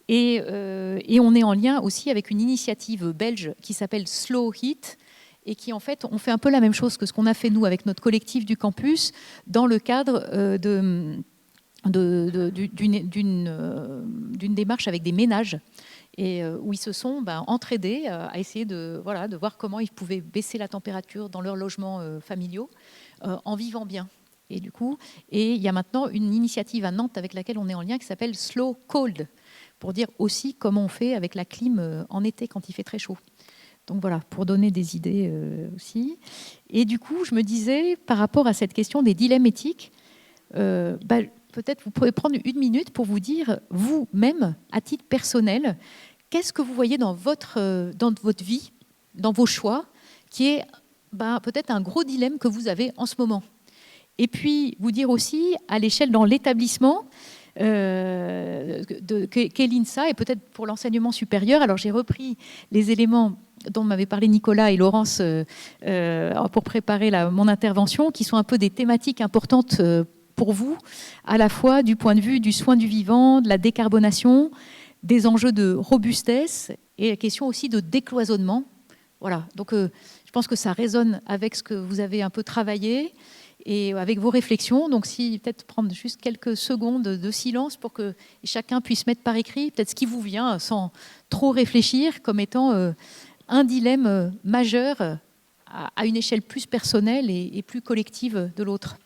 Et on est en lien aussi avec une initiative belge qui s'appelle Slow Heat, et qui, en fait, on fait un peu la même chose que ce qu'on a fait, nous, avec notre collectif du campus, dans le cadre d'une démarche avec des ménages, et où ils se sont entraidés à essayer de voir comment ils pouvaient baisser la température dans leurs logements familiaux en vivant bien. Et du coup, il y a maintenant une initiative à Nantes avec laquelle on est en lien qui s'appelle Slow Cold, pour dire aussi comment on fait avec la clim en été quand il fait très chaud. Donc voilà, pour donner des idées aussi. Et du coup, je me disais, par rapport à cette question des dilemmes éthiques, peut-être vous pouvez prendre 1 minute pour vous dire, vous-même, à titre personnel, qu'est-ce que vous voyez dans votre vie, dans vos choix, qui est peut-être un gros dilemme que vous avez en ce moment. Et puis, vous dire aussi, à l'échelle dans l'établissement, qu'est l'INSA, et peut-être pour l'enseignement supérieur. Alors, j'ai repris les éléments dont m'avaient parlé Nicolas et Laurence pour préparer mon intervention, qui sont un peu des thématiques importantes pour vous, à la fois du point de vue du soin du vivant, de la décarbonation, des enjeux de robustesse et la question aussi de décloisonnement. Voilà, donc je pense que ça résonne avec ce que vous avez un peu travaillé et avec vos réflexions. Donc si peut-être prendre juste quelques secondes de silence pour que chacun puisse mettre par écrit peut-être ce qui vous vient sans trop réfléchir comme étant un dilemme majeur à une échelle plus personnelle et plus collective de l'autre.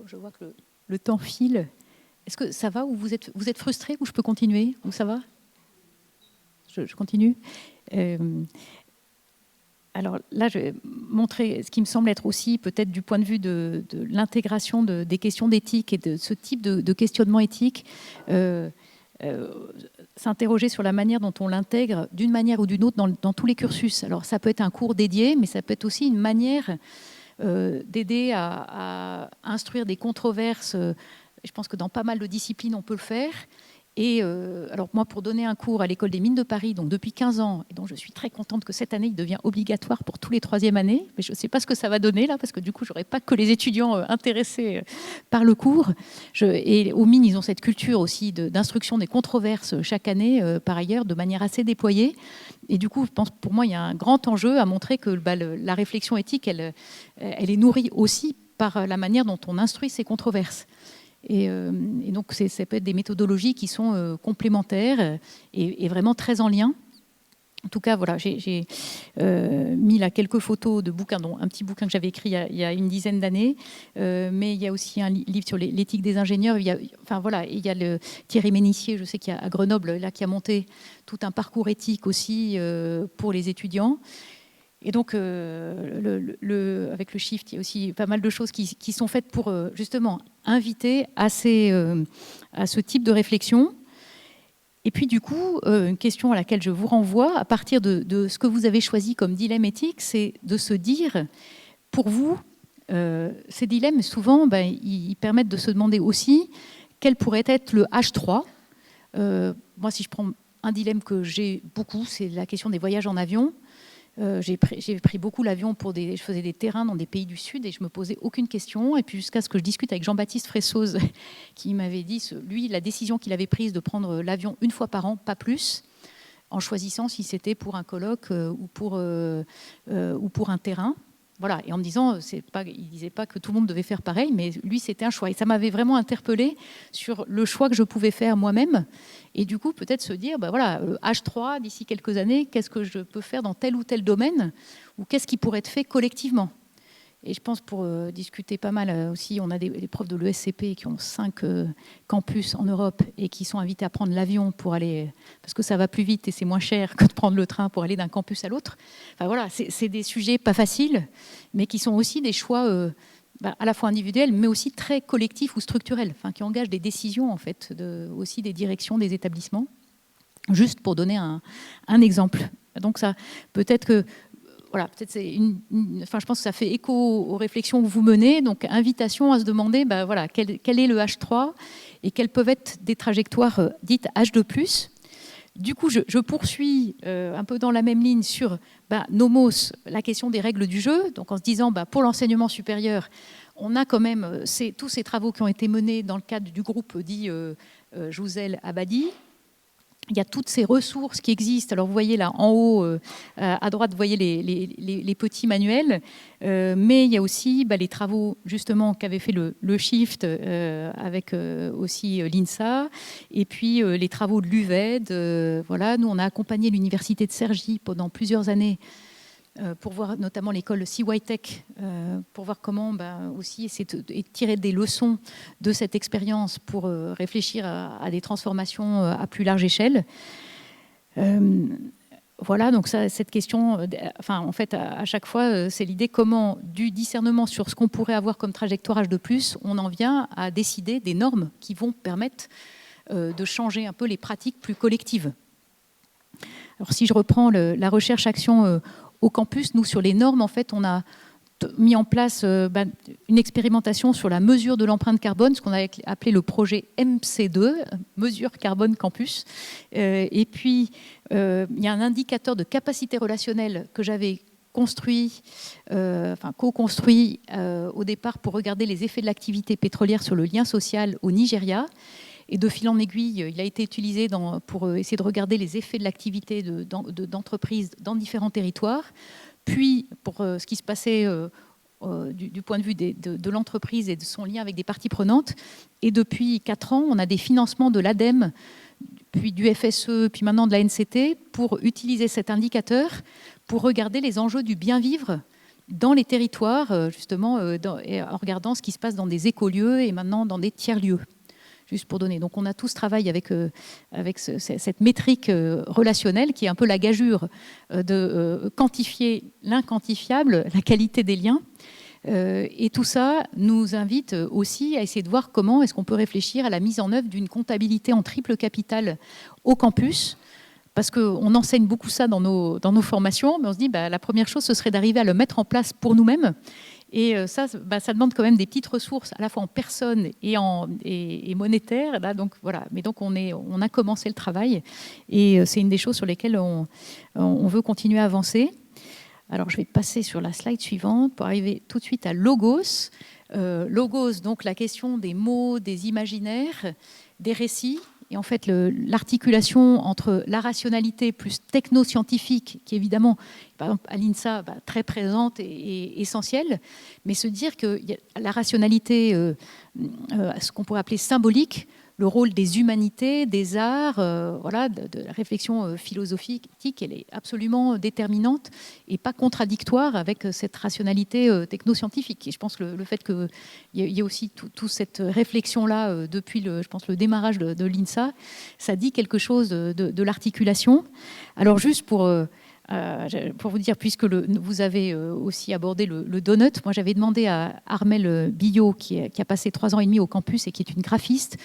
je vois que le temps file. Est-ce que ça va ou vous êtes frustré ou je peux continuer ou ça va? Je continue. Alors là, je vais montrer ce qui me semble être aussi peut-être du point de vue de l'intégration des questions d'éthique et de ce type de questionnement éthique, s'interroger sur la manière dont on l'intègre d'une manière ou d'une autre dans tous les cursus. Alors ça peut être un cours dédié, mais ça peut être aussi une manière d'aider à instruire des controverses. Je pense que dans pas mal de disciplines, on peut le faire. Et alors moi, pour donner un cours à l'École des Mines de Paris, donc depuis 15 ans, et dont je suis très contente que cette année, il devient obligatoire pour tous les troisième années, mais je ne sais pas ce que ça va donner là, parce que du coup, je n'aurai pas que les étudiants intéressés par le cours. Et aux Mines, ils ont cette culture aussi d'instruction des controverses chaque année, par ailleurs, de manière assez déployée. Et du coup, je pense, pour moi, il y a un grand enjeu à montrer que la réflexion éthique, elle est nourrie aussi par la manière dont on instruit ces controverses. Et donc, ça peut être des méthodologies qui sont complémentaires et vraiment très en lien. En tout cas, voilà, j'ai mis là quelques photos de bouquins, dont un petit bouquin que j'avais écrit il y a une dizaine d'années, mais il y a aussi un livre sur l'éthique des ingénieurs. Il y a le Thierry Ménissier, je sais qu'il y a à Grenoble, là, qui a monté tout un parcours éthique aussi pour les étudiants. Et donc, avec le Shift, il y a aussi pas mal de choses qui sont faites pour justement inviter à ce type de réflexion. Et puis, du coup, une question à laquelle je vous renvoie, à partir de ce que vous avez choisi comme dilemme éthique, c'est de se dire, pour vous, ces dilemmes, souvent, ils permettent de se demander aussi quel pourrait être le H3. Moi, si je prends un dilemme que j'ai beaucoup, c'est la question des voyages en avion. J'ai pris beaucoup l'avion je faisais des terrains dans des pays du Sud et je me posais aucune question. Et puis jusqu'à ce que je discute avec Jean-Baptiste Fressoz, qui m'avait dit, lui, la décision qu'il avait prise de prendre l'avion une fois par an, pas plus, en choisissant si c'était pour un colloque ou pour un terrain. Voilà. Et en me disant, il disait pas que tout le monde devait faire pareil, mais lui, c'était un choix. Et ça m'avait vraiment interpellée sur le choix que je pouvais faire moi-même. Et du coup, peut-être se dire, H3, d'ici quelques années, qu'est-ce que je peux faire dans tel ou tel domaine, ou qu'est-ce qui pourrait être fait collectivement. Et je pense, pour discuter pas mal aussi, on a des profs de l'ESCP qui ont 5 campus en Europe et qui sont invités à prendre l'avion pour aller, parce que ça va plus vite et c'est moins cher que de prendre le train pour aller d'un campus à l'autre. Enfin voilà, c'est des sujets pas faciles, mais qui sont aussi des choix à la fois individuels, mais aussi très collectifs ou structurels, qui engagent des décisions en fait, aussi des directions des établissements. Juste pour donner un exemple. Donc ça, peut-être que voilà, peut-être je pense que ça fait écho aux réflexions que vous menez. Donc, invitation à se demander, quel est le H3 et quelles peuvent être des trajectoires dites H2+. Du coup, je poursuis un peu dans la même ligne sur Nomos, la question des règles du jeu. Donc, en se disant, pour l'enseignement supérieur, on a quand même tous ces travaux qui ont été menés dans le cadre du groupe dit Jouzel-Abadi. Il y a toutes ces ressources qui existent. Alors, vous voyez là, en haut, à droite, vous voyez les petits manuels. Mais il y a aussi les travaux, justement, qu'avait fait le Shift avec aussi l'INSA. Et puis, les travaux de l'UVED. Voilà, nous, on a accompagné l'université de Cergy pendant plusieurs années pour voir notamment l'école CYTech, pour voir comment aussi essayer de tirer des leçons de cette expérience pour réfléchir à des transformations à plus large échelle. Voilà, donc cette question, en fait, à chaque fois, c'est l'idée comment, du discernement sur ce qu'on pourrait avoir comme trajectoire H2+, on en vient à décider des normes qui vont permettre de changer un peu les pratiques plus collectives. Alors, si je reprends la recherche-action au campus, nous, sur les normes, en fait, on a mis en place une expérimentation sur la mesure de l'empreinte carbone, ce qu'on a appelé le projet MC2, mesure carbone campus. Et puis, il y a un indicateur de capacité relationnelle que j'avais co-construit au départ pour regarder les effets de l'activité pétrolière sur le lien social au Nigeria. Et de fil en aiguille, il a été utilisé pour essayer de regarder les effets de l'activité d'entreprises dans différents territoires. Puis, pour ce qui se passait du point de vue de l'entreprise et de son lien avec des parties prenantes. Et depuis 4 ans, on a des financements de l'ADEME, puis du FSE, puis maintenant de la NCT, pour utiliser cet indicateur pour regarder les enjeux du bien vivre dans les territoires, justement, en regardant ce qui se passe dans des écolieux et maintenant dans des tiers-lieux. Juste pour donner. Donc on a tout ce travail avec cette métrique relationnelle qui est un peu la gageure de quantifier l'inquantifiable, la qualité des liens. Et tout ça nous invite aussi à essayer de voir comment est-ce qu'on peut réfléchir à la mise en œuvre d'une comptabilité en triple capital au campus. Parce qu'on enseigne beaucoup ça dans nos formations, mais on se dit la première chose, ce serait d'arriver à le mettre en place pour nous-mêmes. Et ça demande quand même des petites ressources, à la fois en personnes et monétaires. Là, donc, voilà. Mais donc, on a commencé le travail. Et c'est une des choses sur lesquelles on veut continuer à avancer. Alors, je vais passer sur la slide suivante pour arriver tout de suite à Logos. Logos, donc la question des mots, des imaginaires, des récits. Et en fait, l'articulation entre la rationalité plus techno-scientifique, qui évidemment, par exemple, à l'INSA, très présente et essentielle, mais se dire que la rationalité, ce qu'on pourrait appeler symbolique, le rôle des humanités, des arts, de la réflexion philosophique, elle est absolument déterminante et pas contradictoire avec cette rationalité techno-scientifique. Et je pense que le fait qu'il y ait aussi toute cette réflexion-là depuis, je pense, le démarrage de l'INSA, ça dit quelque chose de l'articulation. Alors juste pour vous dire, puisque vous avez aussi abordé le donut, moi j'avais demandé à Armelle Billot, qui a passé 3 ans et demi au campus et qui est une graphiste,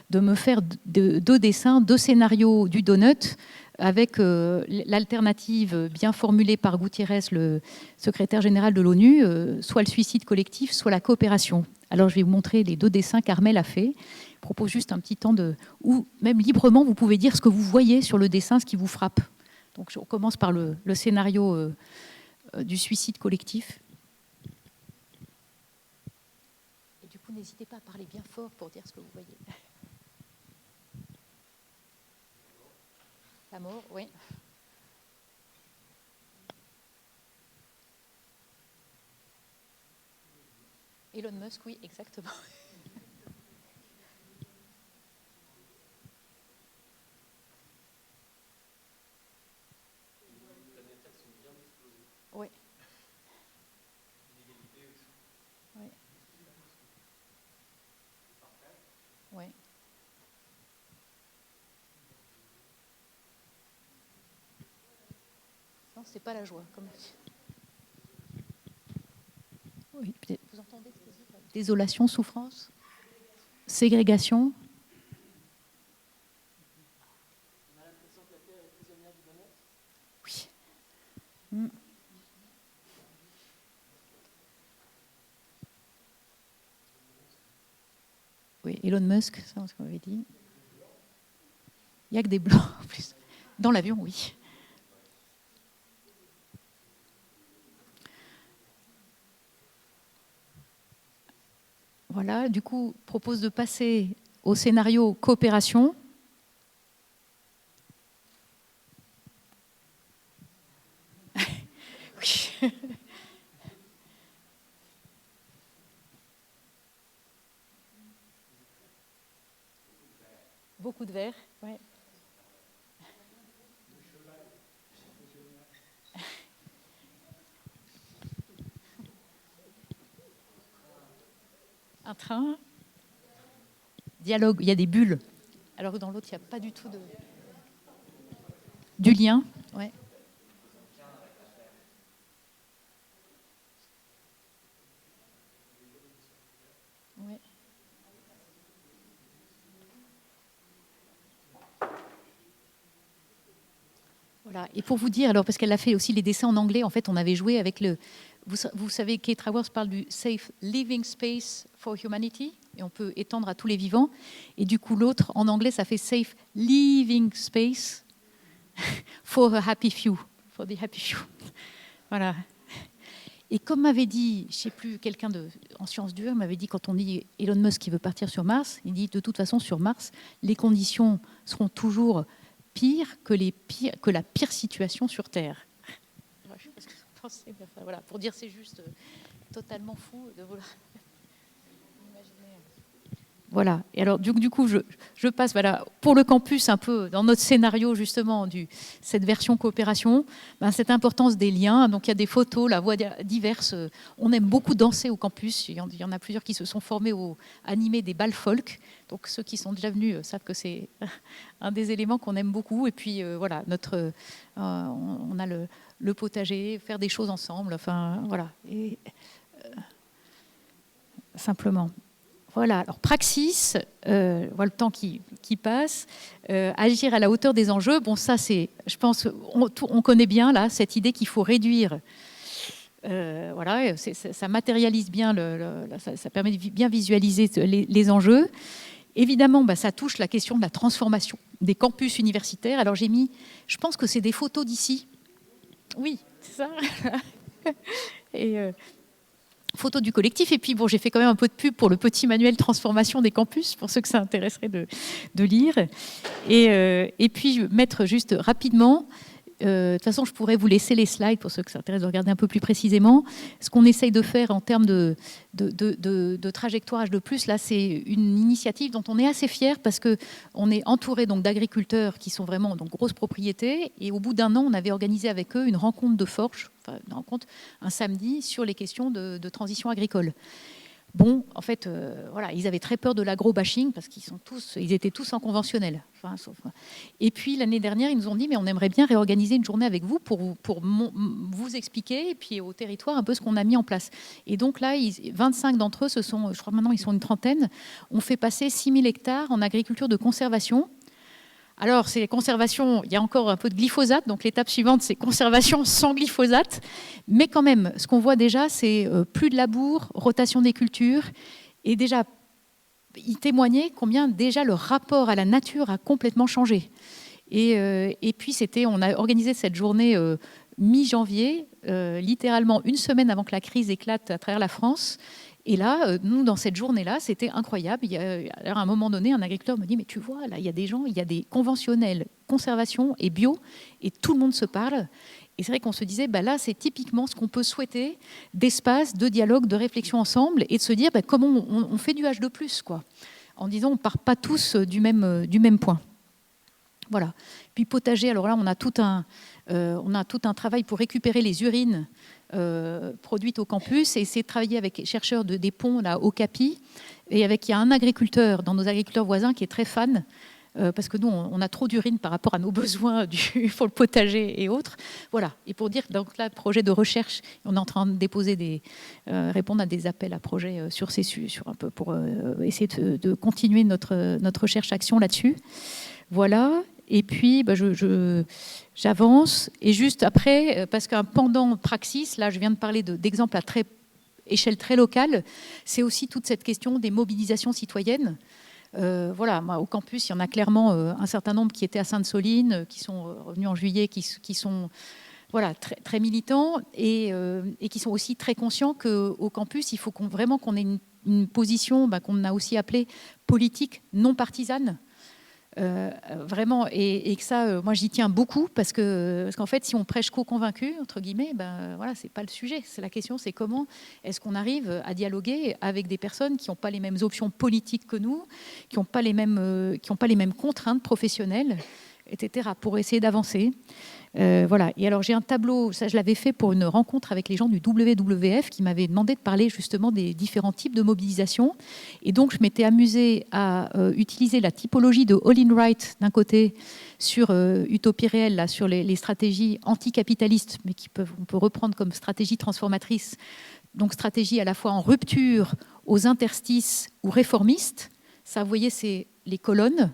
de me faire 2 dessins, 2 scénarios du donut, avec l'alternative bien formulée par Guterres, le secrétaire général de l'ONU, soit le suicide collectif, soit la coopération. Alors je vais vous montrer les 2 dessins qu'Armelle a fait. Je propose juste un petit temps où même librement vous pouvez dire ce que vous voyez sur le dessin, ce qui vous frappe. Donc on commence par le scénario du suicide collectif. Et du coup, n'hésitez pas à parler bien fort pour dire ce que vous voyez. La mort, oui. Elon Musk, oui, exactement. Oui. Oui. Oui. Non, c'est pas la joie. Comme... Oui, vous entendez ce que je dis ? Désolation, souffrance, ségrégation. On a l'impression que la Terre est prisonnière du bonheur. Oui. Oui, Elon Musk, ça, c'est ce qu'on avait dit. Il n'y a que des blancs en plus. Dans l'avion, oui. Voilà, du coup, propose de passer au scénario coopération. Oui. Beaucoup de verre, ouais. Un train, dialogue, il y a des bulles. Alors que dans l'autre, il n'y a pas du tout du lien. Ouais. Ouais. Voilà. Et pour vous dire, alors parce qu'elle a fait aussi les dessins en anglais, en fait, on avait joué avec le... Vous savez, Kate Raworth parle du Safe Living Space for Humanity, et on peut étendre à tous les vivants. Et du coup, l'autre, en anglais, ça fait Safe Living Space for a Happy Few. For the Happy Few. Voilà. Et comme m'avait dit, je ne sais plus, quelqu'un en sciences dures m'avait dit, quand on dit Elon Musk qui veut partir sur Mars, il dit de toute façon, sur Mars, les conditions seront toujours pires que la pire situation sur Terre. Je ne sais pas ce que vous pensez, mais enfin, voilà, pour dire c'est juste totalement fou de vouloir imaginer. Voilà. Et alors, du coup, je passe pour le campus, un peu dans notre scénario, justement, cette version coopération, cette importance des liens. Donc, il y a des photos, la voix diverses. On aime beaucoup danser au campus. Il y en a plusieurs qui se sont formés animer des bals folk. Donc, ceux qui sont déjà venus savent que c'est un des éléments qu'on aime beaucoup. Et puis, voilà, on a le potager, faire des choses ensemble. Enfin, voilà. Et, simplement. Voilà, alors praxis, voilà le temps qui passe, agir à la hauteur des enjeux. Bon, ça, je pense, on connaît bien là cette idée qu'il faut réduire. Voilà, ça matérialise bien, ça permet de bien visualiser les enjeux. Évidemment, ça touche la question de la transformation des campus universitaires. Alors j'ai mis, je pense que c'est des photos d'ici. Oui, c'est ça. Et photo du collectif. Et puis, bon, j'ai fait quand même un peu de pub pour le petit manuel transformation des campus, pour ceux que ça intéresserait de lire. Et puis, mettre juste rapidement, de toute façon, je pourrais vous laisser les slides pour ceux que ça intéresse de regarder un peu plus précisément. Ce qu'on essaye de faire en termes de trajectoire H2+, là, c'est une initiative dont on est assez fiers parce qu'on est entouré donc d'agriculteurs qui sont vraiment donc grosses propriétés. Et au bout d'un an, on avait organisé avec eux une rencontre de forge, une rencontre un samedi sur les questions de transition agricole. Bon, en fait, voilà, ils avaient très peur de l'agro-bashing parce ils étaient tous en conventionnel. Et puis, l'année dernière, ils nous ont dit, mais on aimerait bien réorganiser une journée avec vous pour vous expliquer, et puis au territoire, un peu ce qu'on a mis en place. Et donc là, 25 d'entre eux, je crois maintenant, ils sont une trentaine, ont fait passer 6000 hectares en agriculture de conservation. Alors, c'est conservation, il y a encore un peu de glyphosate, donc l'étape suivante, c'est conservation sans glyphosate. Mais quand même, ce qu'on voit déjà, c'est plus de labour, rotation des cultures, et déjà, ils témoignaient combien déjà le rapport à la nature a complètement changé. Et puis, on a organisé cette journée mi-janvier, littéralement une semaine avant que la crise éclate à travers la France. Et là, nous, dans cette journée-là, c'était incroyable. À un moment donné, un agriculteur me dit, mais tu vois, là, il y a des gens, il y a des conventionnels, conservation et bio, et tout le monde se parle. Et c'est vrai qu'on se disait, là, c'est typiquement ce qu'on peut souhaiter d'espace, de dialogue, de réflexion ensemble, et de se dire comment on fait du H2+, quoi, en disant on ne part pas tous du même point. Voilà. Puis potager, alors là, on a tout un travail pour récupérer les urines produites au campus et essayer de travailler avec les chercheurs des ponts là, au CAPI. Et il y a un agriculteur dans nos agriculteurs voisins qui est très fan, parce que nous, on a trop d'urine par rapport à nos besoins pour le potager et autres. Voilà. Et pour dire, donc là, projet de recherche, on est en train de déposer répondre à des appels à projets sur un peu pour essayer de continuer notre recherche-action là-dessus. Voilà. Et puis, j'avance. Et juste après, parce qu'un pendant praxis, là, je viens de parler d'exemples à échelle très locale, c'est aussi toute cette question des mobilisations citoyennes. Voilà, moi, au campus, il y en a clairement un certain nombre qui étaient à Sainte-Soline, qui sont revenus en juillet, qui sont voilà, très, très militants et qui sont aussi très conscients qu'au campus, il faut vraiment qu'on ait une position qu'on a aussi appelée politique non partisane. Vraiment, et que ça, moi j'y tiens beaucoup parce qu'en fait, si on prêche qu'aux convaincus, entre guillemets, voilà, c'est pas le sujet. C'est la question, c'est comment est-ce qu'on arrive à dialoguer avec des personnes qui n'ont pas les mêmes options politiques que nous, qui n'ont pas les mêmes contraintes professionnelles, etc., pour essayer d'avancer. Voilà. Et alors j'ai un tableau, ça je l'avais fait pour une rencontre avec les gens du WWF qui m'avaient demandé de parler justement des différents types de mobilisation. Et donc je m'étais amusée à utiliser la typologie de Olin Wright d'un côté sur Utopie réelle, là, sur les stratégies anticapitalistes, mais on peut reprendre comme stratégie transformatrice. Donc stratégie à la fois en rupture, aux interstices ou réformistes. Ça, vous voyez, c'est les colonnes.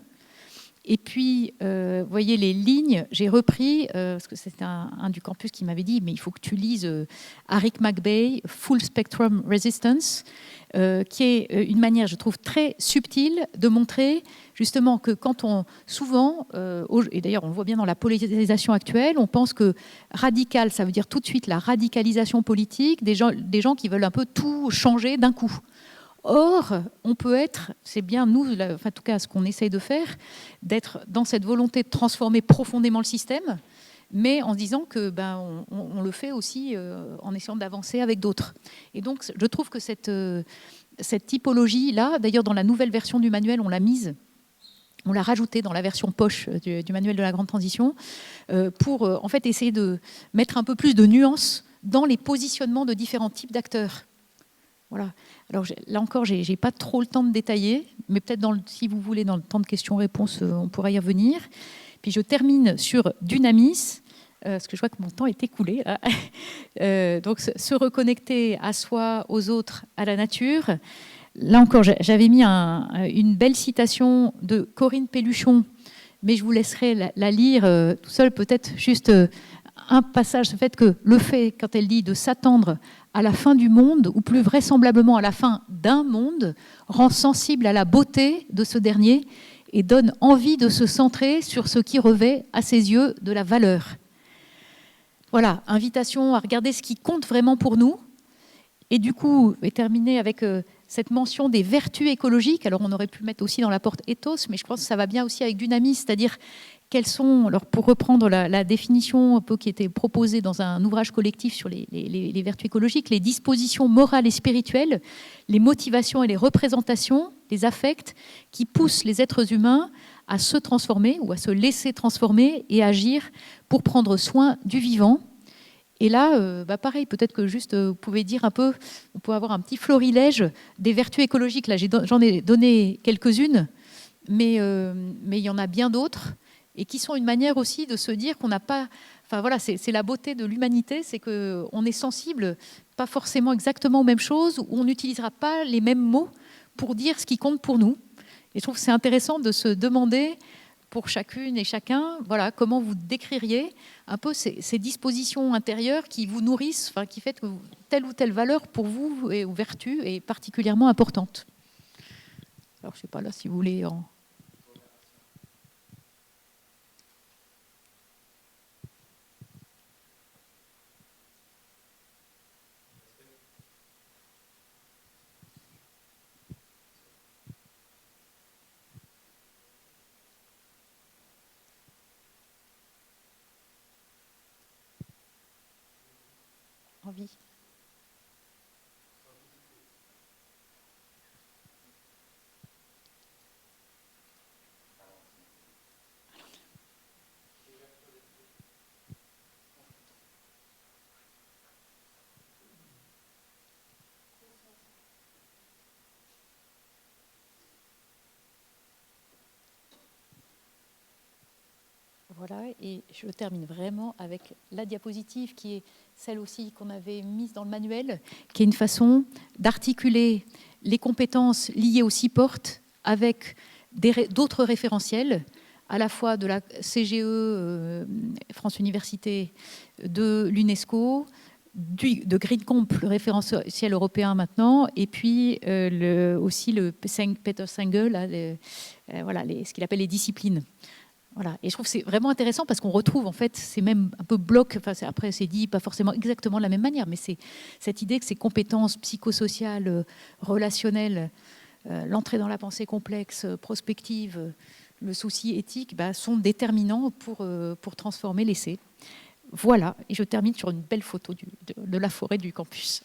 Et puis, vous voyez les lignes, j'ai repris, parce que c'était un du campus qui m'avait dit, mais il faut que tu lises Aric McBay, Full Spectrum Resistance, qui est une manière, je trouve, très subtile de montrer justement que quand souvent, et d'ailleurs on le voit bien dans la polarisation actuelle, on pense que radical, ça veut dire tout de suite la radicalisation politique, des gens qui veulent un peu tout changer d'un coup. Or, on peut être, c'est bien nous, enfin, en tout cas ce qu'on essaye de faire, d'être dans cette volonté de transformer profondément le système, mais en se disant que on le fait aussi en essayant d'avancer avec d'autres. Et donc, je trouve que cette typologie-là, d'ailleurs, dans la nouvelle version du manuel, on l'a rajoutée dans la version poche du manuel de la grande transition, pour en fait essayer de mettre un peu plus de nuances dans les positionnements de différents types d'acteurs. Voilà. Alors là encore, j'ai pas trop le temps de détailler, mais peut-être si vous voulez, dans le temps de questions-réponses, on pourra y revenir. Puis je termine sur Dunamis, parce que je vois que mon temps est écoulé. Donc se reconnecter à soi, aux autres, à la nature. Là encore, j'avais mis une belle citation de Corinne Pelluchon, mais je vous laisserai la lire tout seul, peut-être juste un passage, ce fait que le fait, quand elle dit de s'attendre à la fin du monde, ou plus vraisemblablement à la fin d'un monde, rend sensible à la beauté de ce dernier et donne envie de se centrer sur ce qui revêt à ses yeux de la valeur. Voilà, invitation à regarder ce qui compte vraiment pour nous. Et du coup, je vais terminer avec cette mention des vertus écologiques. Alors on aurait pu mettre aussi dans la porte ethos, mais je pense que ça va bien aussi avec Dunamis, c'est-à-dire quelles sont, alors pour reprendre la définition un peu qui était proposée dans un ouvrage collectif sur les vertus écologiques, les dispositions morales et spirituelles, les motivations et les représentations, les affects qui poussent les êtres humains à se transformer ou à se laisser transformer et agir pour prendre soin du vivant. Et là, pareil, peut-être que juste vous pouvez dire un peu, on peut avoir un petit florilège des vertus écologiques. Là, j'en ai donné quelques-unes, mais il y en a bien d'autres, et qui sont une manière aussi de se dire qu'on n'a pas... Enfin voilà, c'est la beauté de l'humanité, c'est qu'on est sensible, pas forcément exactement aux mêmes choses, ou on n'utilisera pas les mêmes mots pour dire ce qui compte pour nous. Et je trouve que c'est intéressant de se demander, pour chacune et chacun, voilà, comment vous décririez un peu ces dispositions intérieures qui vous nourrissent, enfin, qui fait que telle ou telle valeur pour vous ou vertu est particulièrement importante. Alors, je ne sais pas là si vous voulez en... envie. Voilà, et je termine vraiment avec la diapositive qui est celle aussi qu'on avait mise dans le manuel, qui est une façon d'articuler les compétences liées au CIPORT avec d'autres référentiels, à la fois de la CGE, France Université, de l'UNESCO, de GreenComp, le référentiel européen maintenant, et puis aussi le Peter Senge, voilà, ce qu'il appelle les disciplines. Voilà. Et je trouve que c'est vraiment intéressant parce qu'on retrouve, en fait, c'est même un peu bloc, enfin, après c'est dit pas forcément exactement de la même manière, mais c'est cette idée que ces compétences psychosociales, relationnelles, l'entrée dans la pensée complexe, prospective, le souci éthique, sont déterminants pour transformer l'essai. Voilà, et je termine sur une belle photo de la forêt du campus.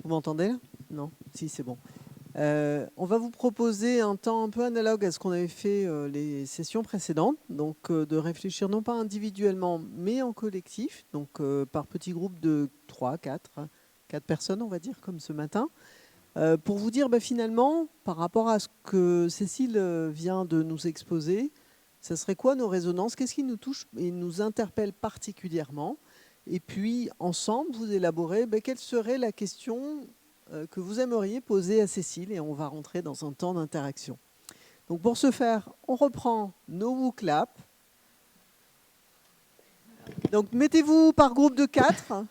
Vous m'entendez là ? Non ? Si, c'est bon. On va vous proposer un temps un peu analogue à ce qu'on avait fait les sessions précédentes, donc de réfléchir non pas individuellement, mais en collectif, donc par petits groupes de 3, 4 personnes, on va dire, comme ce matin, pour vous dire finalement, par rapport à ce que Cécile vient de nous exposer, ça serait quoi nos résonances ? Qu'est-ce qui nous touche et nous interpelle particulièrement ? Et puis, ensemble, vous élaborez quelle serait la question que vous aimeriez poser à Cécile, et on va rentrer dans un temps d'interaction. Donc, pour ce faire, on reprend nos WooClap. Donc, mettez-vous par groupe de 4.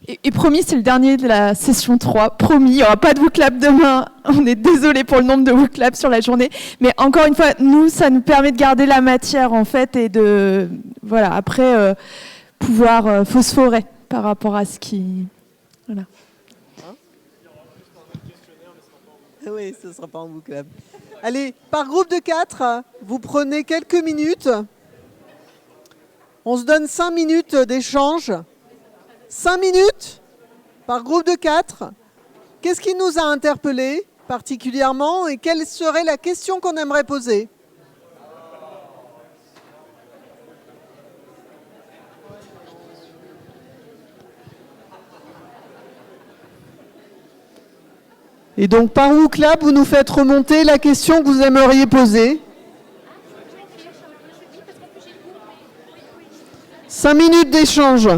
Et promis, c'est le dernier de la session 3. Promis, il n'y aura pas de WooClap demain. On est désolé pour le nombre de WooClap sur la journée. Mais encore une fois, nous, ça nous permet de garder la matière, en fait, et de voilà, après, pouvoir phosphorer par rapport à ce qui... Voilà. Oui, ce ne sera pas en Book Club. Allez, par groupe de 4, vous prenez quelques minutes. On se donne 5 minutes d'échange. 5 minutes par groupe de 4. Qu'est-ce qui nous a interpellés particulièrement et quelle serait la question qu'on aimerait poser? Et donc, par WooClub, vous nous faites remonter la question que vous aimeriez poser. 5 minutes d'échange.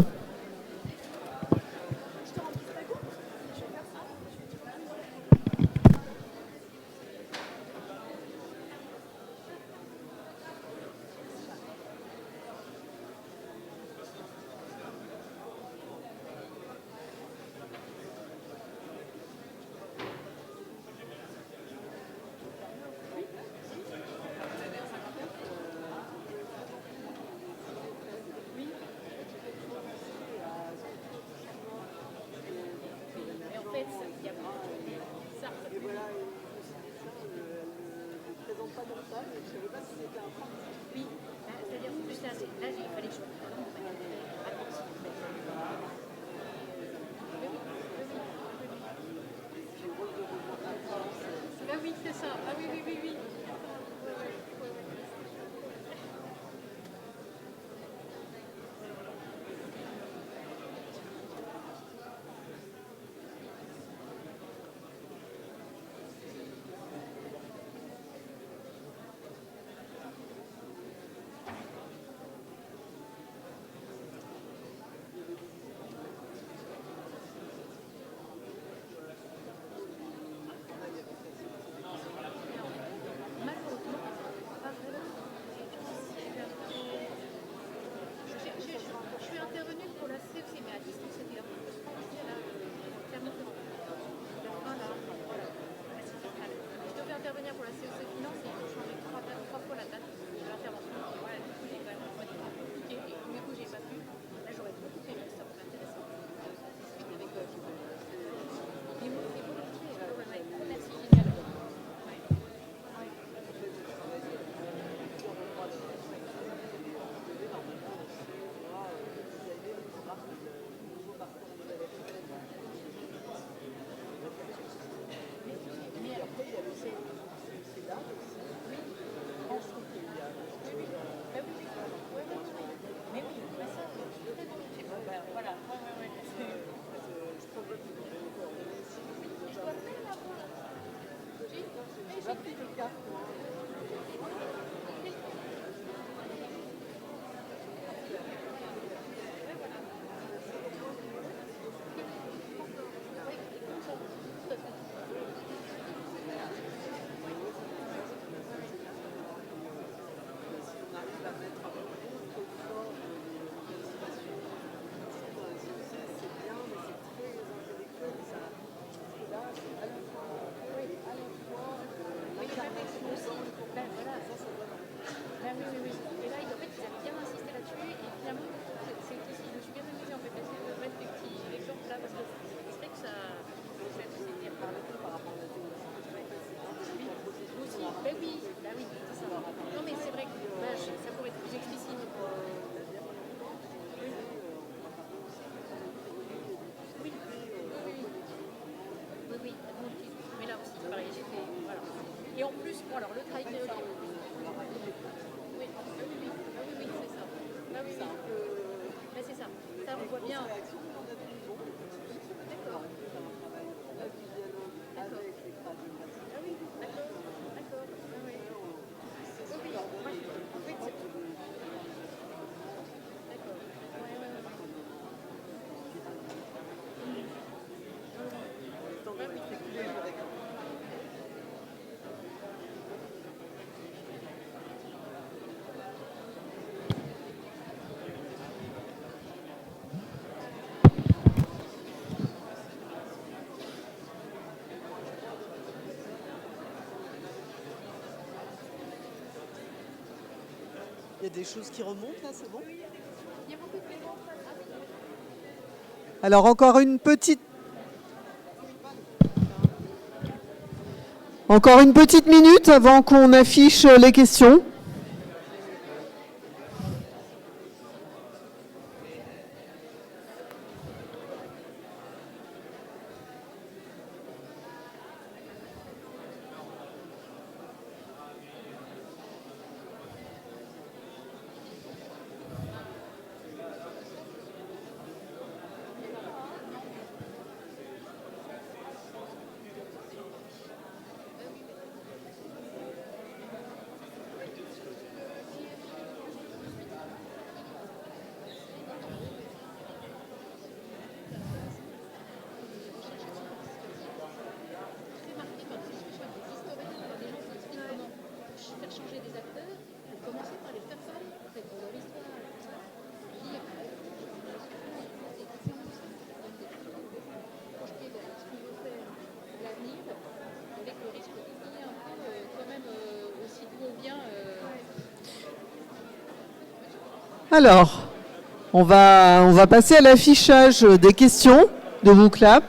Il y a des choses qui remontent là, c'est bon? Alors encore une petite minute avant qu'on affiche les questions. Alors, on va passer à l'affichage des questions de WooClap.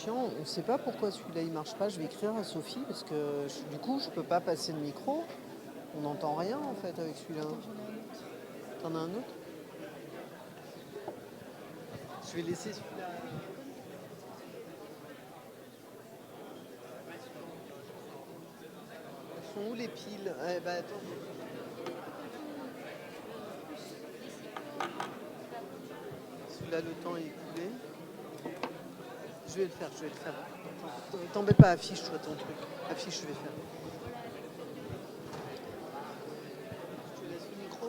On ne sait pas pourquoi celui-là il marche pas. Je vais écrire à Sophie parce que du coup je peux pas passer le micro. On n'entend rien en fait avec celui-là. T'en as un autre? Je vais laisser celui-là. Elles sont où les piles? Eh ben, attends. Celui-là le temps est écoulé. Je vais le faire. T'embête pas, affiche toi ton truc. Affiche, je vais faire. Je te laisse le micro.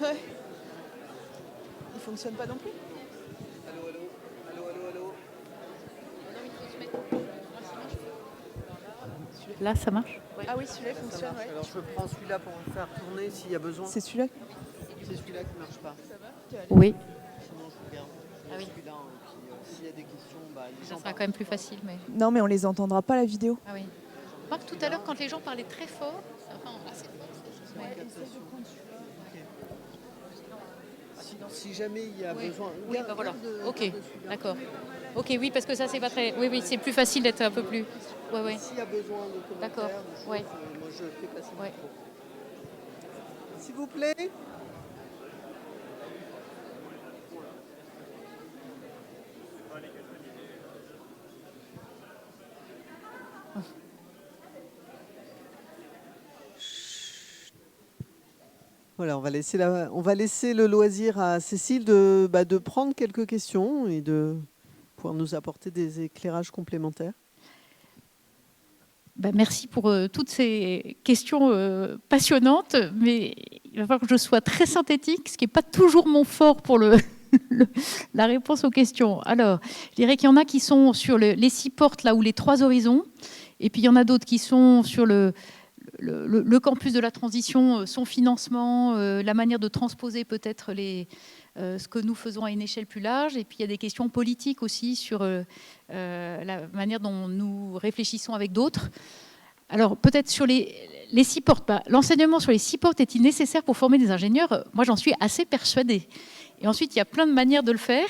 Ouais. Il fonctionne pas non plus. Allô. Là, ça marche? Ah oui, celui-là fonctionne, ouais. Alors je prends celui-là pour le faire tourner s'il y a besoin. C'est celui-là? C'est celui-là qui ne marche pas. Oui. Sinon je regarde. Ah oui. Celui-là, puis s'il y a des questions, les Ça gens sera quand même plus facile. Mais... Non, mais on les entendra pas la vidéo. Ah oui. Je crois que tout à l'heure, quand les gens parlaient très fort, enfin assez fort, Si jamais il y a besoin. Oui, bah voilà. Ok, d'accord. Ok, oui, parce que ça, c'est pas très. Oui, c'est plus facile d'être un peu plus. Ouais. S'il y a besoin de commentaires, D'accord. de choses, Ouais. moi je fais passer le Ouais. micro. S'il vous plaît. Voilà, on va laisser le loisir à Cécile de prendre quelques questions et de pouvoir nous apporter des éclairages complémentaires. Merci pour toutes ces questions passionnantes, mais il va falloir que je sois très synthétique, ce qui n'est pas toujours mon fort pour la réponse aux questions. Alors, je dirais qu'il y en a qui sont sur les 6 portes, là où les 3 horizons, et puis il y en a d'autres qui sont sur le campus de la transition, son financement, la manière de transposer peut-être ce que nous faisons à une échelle plus large. Et puis il y a des questions politiques aussi sur la manière dont nous réfléchissons avec d'autres. Alors peut-être sur les 6 portes. L'enseignement sur les 6 portes est-il nécessaire pour former des ingénieurs? Moi j'en suis assez persuadée. Et ensuite il y a plein de manières de le faire,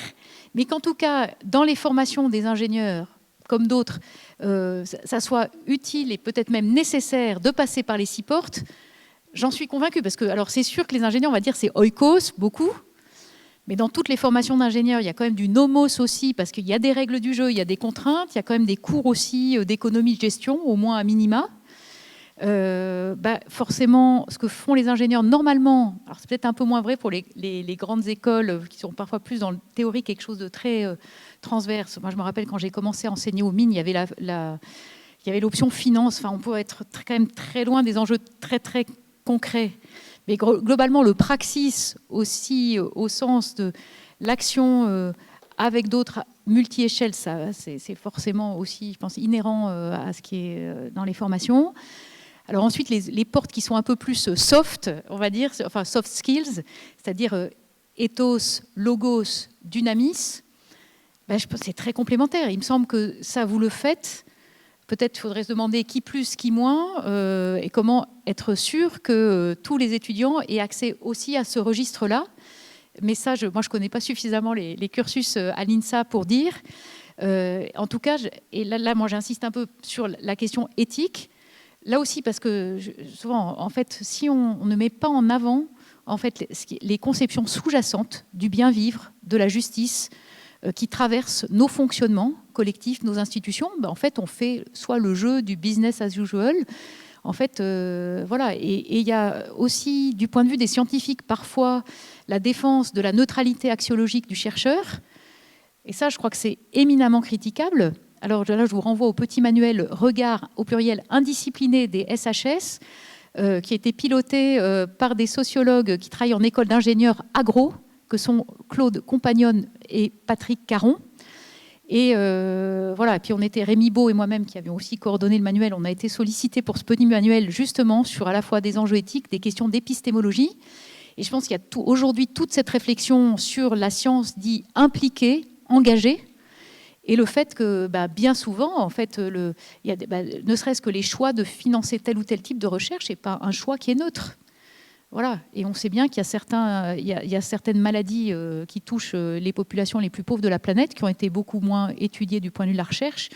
mais qu'en tout cas dans les formations des ingénieurs, comme d'autres, ça soit utile et peut-être même nécessaire de passer par les 6 portes, j'en suis convaincue. Parce que, alors c'est sûr que les ingénieurs, on va dire, c'est oikos, beaucoup, Mais dans toutes les formations d'ingénieurs, il y a quand même du nomos aussi, parce qu'il y a des règles du jeu, il y a des contraintes, il y a quand même des cours aussi d'économie de gestion, au moins à minima. Forcément, ce que font les ingénieurs normalement, alors c'est peut-être un peu moins vrai pour les grandes écoles qui sont parfois plus dans le théorique, quelque chose de très transverse. Moi, je me rappelle quand j'ai commencé à enseigner aux mines, il y avait il y avait l'option finance. Enfin, on pouvait être quand même très loin des enjeux très très concrets. Mais globalement, le praxis aussi, au sens de l'action avec d'autres multi-échelles, ça, c'est forcément aussi, je pense, inhérent à ce qui est dans les formations. Alors ensuite, les portes qui sont un peu plus soft, on va dire, enfin soft skills, c'est-à-dire ethos, logos, dynamis, je pense que c'est très complémentaire. Il me semble que ça, vous le faites. Peut-être il faudrait se demander qui plus, qui moins, et comment être sûr que tous les étudiants aient accès aussi à ce registre-là. Mais ça, moi, je ne connais pas suffisamment les cursus à l'INSA pour dire. En tout cas, et là, moi, j'insiste un peu sur la question éthique. Là aussi, parce que souvent, en fait, si on ne met pas en avant en fait, les conceptions sous-jacentes du bien vivre, de la justice, qui traversent nos fonctionnements collectifs, nos institutions, en fait, on fait soit le jeu du business as usual. En fait, voilà. Et il y a aussi, du point de vue des scientifiques, parfois la défense de la neutralité axiologique du chercheur. Et ça, je crois que c'est éminemment critiquable. Alors là, je vous renvoie au petit manuel « Regard » au pluriel indiscipliné des SHS, qui a été piloté par des sociologues qui travaillent en école d'ingénieurs agro, que sont Claude Compagnon et Patrick Caron. Et voilà, et puis on était, Rémi Beau et moi-même qui avions aussi coordonné le manuel, on a été sollicités pour ce petit manuel justement sur à la fois des enjeux éthiques, des questions d'épistémologie. Et je pense qu'il y a aujourd'hui toute cette réflexion sur la science dite impliquée, engagée, et le fait que bien souvent, en fait, il y a ne serait-ce que les choix de financer tel ou tel type de recherche n'est pas un choix qui est neutre. Voilà. Et on sait bien qu'il y a certaines maladies qui touchent les populations les plus pauvres de la planète, qui ont été beaucoup moins étudiées du point de vue de la recherche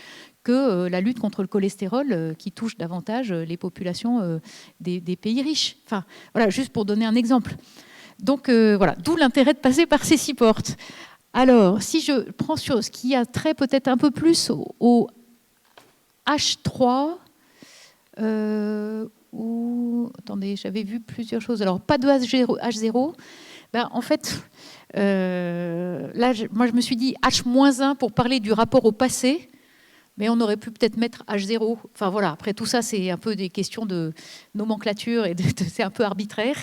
que la lutte contre le cholestérol qui touche davantage les populations des pays riches. Enfin, voilà, juste pour donner un exemple. Donc voilà, d'où l'intérêt de passer par ces 6 portes. Alors, si je prends sur ce qui a trait peut-être un peu plus au H3, attendez, j'avais vu plusieurs choses. Alors, pas de H0. En fait, là, moi, je me suis dit H-1 pour parler du rapport au passé, mais on aurait pu peut-être mettre H0. Enfin, voilà, après tout ça, c'est un peu des questions de nomenclature et c'est un peu arbitraire.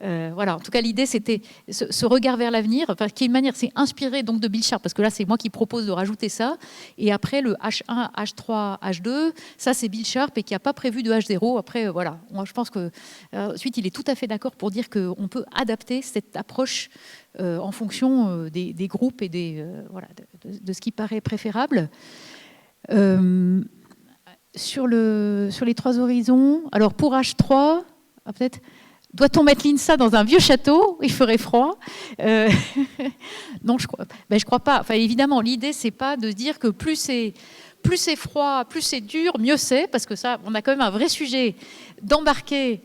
Voilà, en tout cas, l'idée, c'était ce regard vers l'avenir, enfin, qui est une manière, c'est inspiré donc de Bill Sharp, parce que là, c'est moi qui propose de rajouter ça. Et après, le H1, H3, H2, ça, c'est Bill Sharp et qui n'a pas prévu de H0. Après, voilà, moi, je pense que ensuite, il est tout à fait d'accord pour dire qu'on peut adapter cette approche en fonction des groupes et voilà, de ce qui paraît préférable. Sur les 3 horizons, alors pour H3, peut-être. Doit-on mettre l'INSA dans un vieux château? Il ferait froid. Non, je crois pas. Enfin, évidemment, l'idée, c'est pas de dire que plus c'est froid, plus c'est dur, mieux c'est, parce que ça, on a quand même un vrai sujet d'embarquer.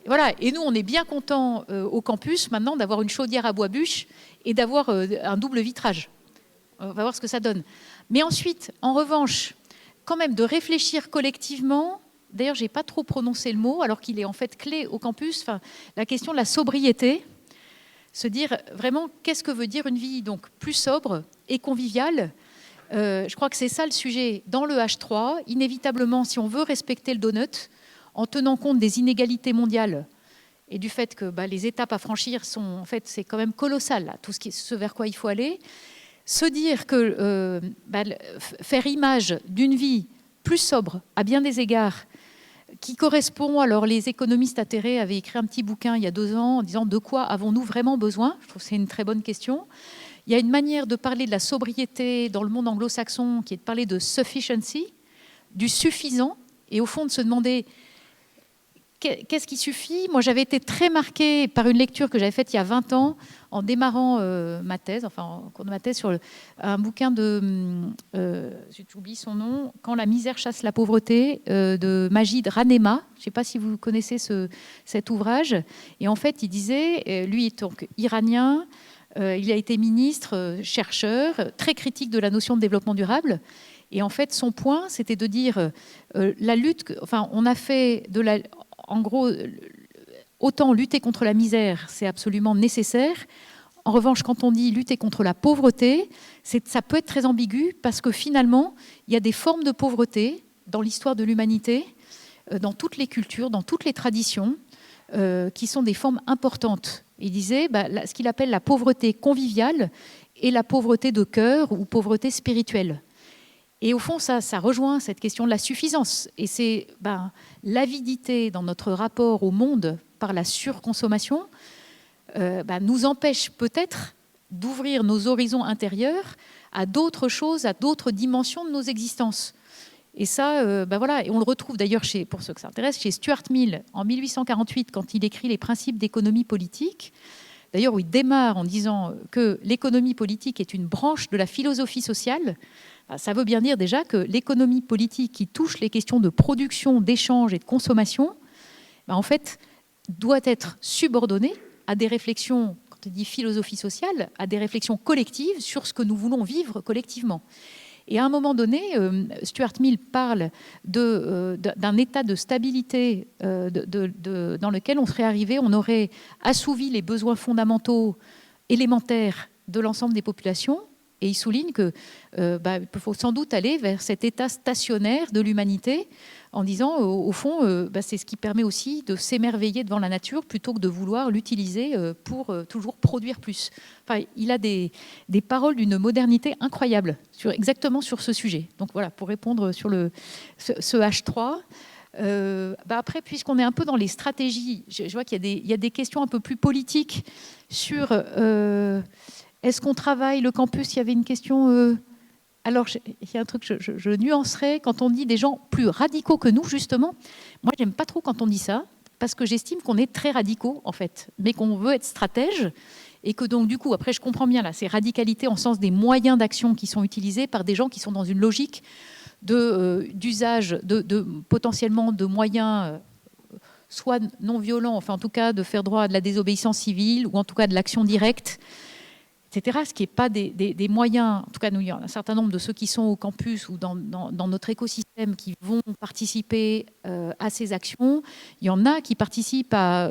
Voilà. Et nous, on est bien contents au campus maintenant d'avoir une chaudière à bois bûche et d'avoir un double vitrage. On va voir ce que ça donne. Mais ensuite, en revanche, quand même de réfléchir collectivement. D'ailleurs, je n'ai pas trop prononcé le mot, alors qu'il est en fait clé au campus. Enfin, la question de la sobriété, se dire vraiment qu'est-ce que veut dire une vie donc plus sobre et conviviale. Je crois que c'est ça le sujet dans le H3. Inévitablement, si on veut respecter le donut, en tenant compte des inégalités mondiales et du fait que les étapes à franchir sont, en fait, c'est quand même colossal, là, tout ce vers quoi il faut aller. Se dire que faire image d'une vie plus sobre à bien des égards, qui correspond, alors les économistes atterrés avaient écrit un petit bouquin il y a 2 ans en disant de quoi avons-nous vraiment besoin? Je trouve que c'est une très bonne question. Il y a une manière de parler de la sobriété dans le monde anglo-saxon qui est de parler de sufficiency, du suffisant, et au fond de se demander qu'est-ce qui suffit. Moi, j'avais été très marquée par une lecture que j'avais faite il y a 20 ans en démarrant ma thèse, enfin en cours de ma thèse, sur un bouquin de, j'oublie son nom, Quand la misère chasse la pauvreté, de Majid Ranema. Je ne sais pas si vous connaissez cet ouvrage. Et en fait, il disait, lui est donc iranien, Il a été ministre, chercheur, très critique de la notion de développement durable. Et en fait, son point, c'était de dire la lutte. Enfin, on a fait en gros, autant lutter contre la misère, c'est absolument nécessaire. En revanche, quand on dit lutter contre la pauvreté, ça peut être très ambigu parce que finalement, il y a des formes de pauvreté dans l'histoire de l'humanité, dans toutes les cultures, dans toutes les traditions, qui sont des formes importantes. Il disait ce qu'il appelle la pauvreté conviviale et la pauvreté de cœur ou pauvreté spirituelle. Et au fond, ça rejoint cette question de la suffisance. Et c'est l'avidité dans notre rapport au monde par la surconsommation nous empêche peut-être d'ouvrir nos horizons intérieurs à d'autres choses, à d'autres dimensions de nos existences. Et ça, voilà. Et on le retrouve d'ailleurs, pour ceux que ça intéresse, chez Stuart Mill, en 1848, quand il écrit les principes d'économie politique. D'ailleurs, où il démarre en disant que l'économie politique est une branche de la philosophie sociale. Ça veut bien dire déjà que l'économie politique qui touche les questions de production, d'échange et de consommation, en fait, doit être subordonnée à des réflexions, quand on dit philosophie sociale, à des réflexions collectives sur ce que nous voulons vivre collectivement. Et à un moment donné, Stuart Mill parle d'un état de stabilité dans lequel on serait arrivé, on aurait assouvi les besoins fondamentaux élémentaires de l'ensemble des populations. Et il souligne qu'il faut sans doute aller vers cet état stationnaire de l'humanité en disant, au fond, c'est ce qui permet aussi de s'émerveiller devant la nature plutôt que de vouloir l'utiliser pour toujours produire plus. Enfin, il a des paroles d'une modernité incroyable exactement sur ce sujet. Donc voilà, pour répondre sur ce H3. Après, puisqu'on est un peu dans les stratégies, je vois qu'il y a des questions un peu plus politiques sur... est-ce qu'on travaille le campus? Il y avait une question... Alors, il y a un truc que je nuancerais. Quand on dit des gens plus radicaux que nous, justement, moi, j'aime pas trop quand on dit ça, parce que j'estime qu'on est très radicaux, en fait, mais qu'on veut être stratège, et que donc, du coup, après, je comprends bien, là, ces radicalités en sens des moyens d'action qui sont utilisés par des gens qui sont dans une logique d'usage, potentiellement de moyens... soit non violents, enfin, en tout cas, de faire droit à de la désobéissance civile, ou en tout cas de l'action directe, etc., ce qui n'est pas des moyens, en tout cas, nous, il y a un certain nombre de ceux qui sont au campus ou dans notre écosystème qui vont participer à ces actions. Il y en a qui participent à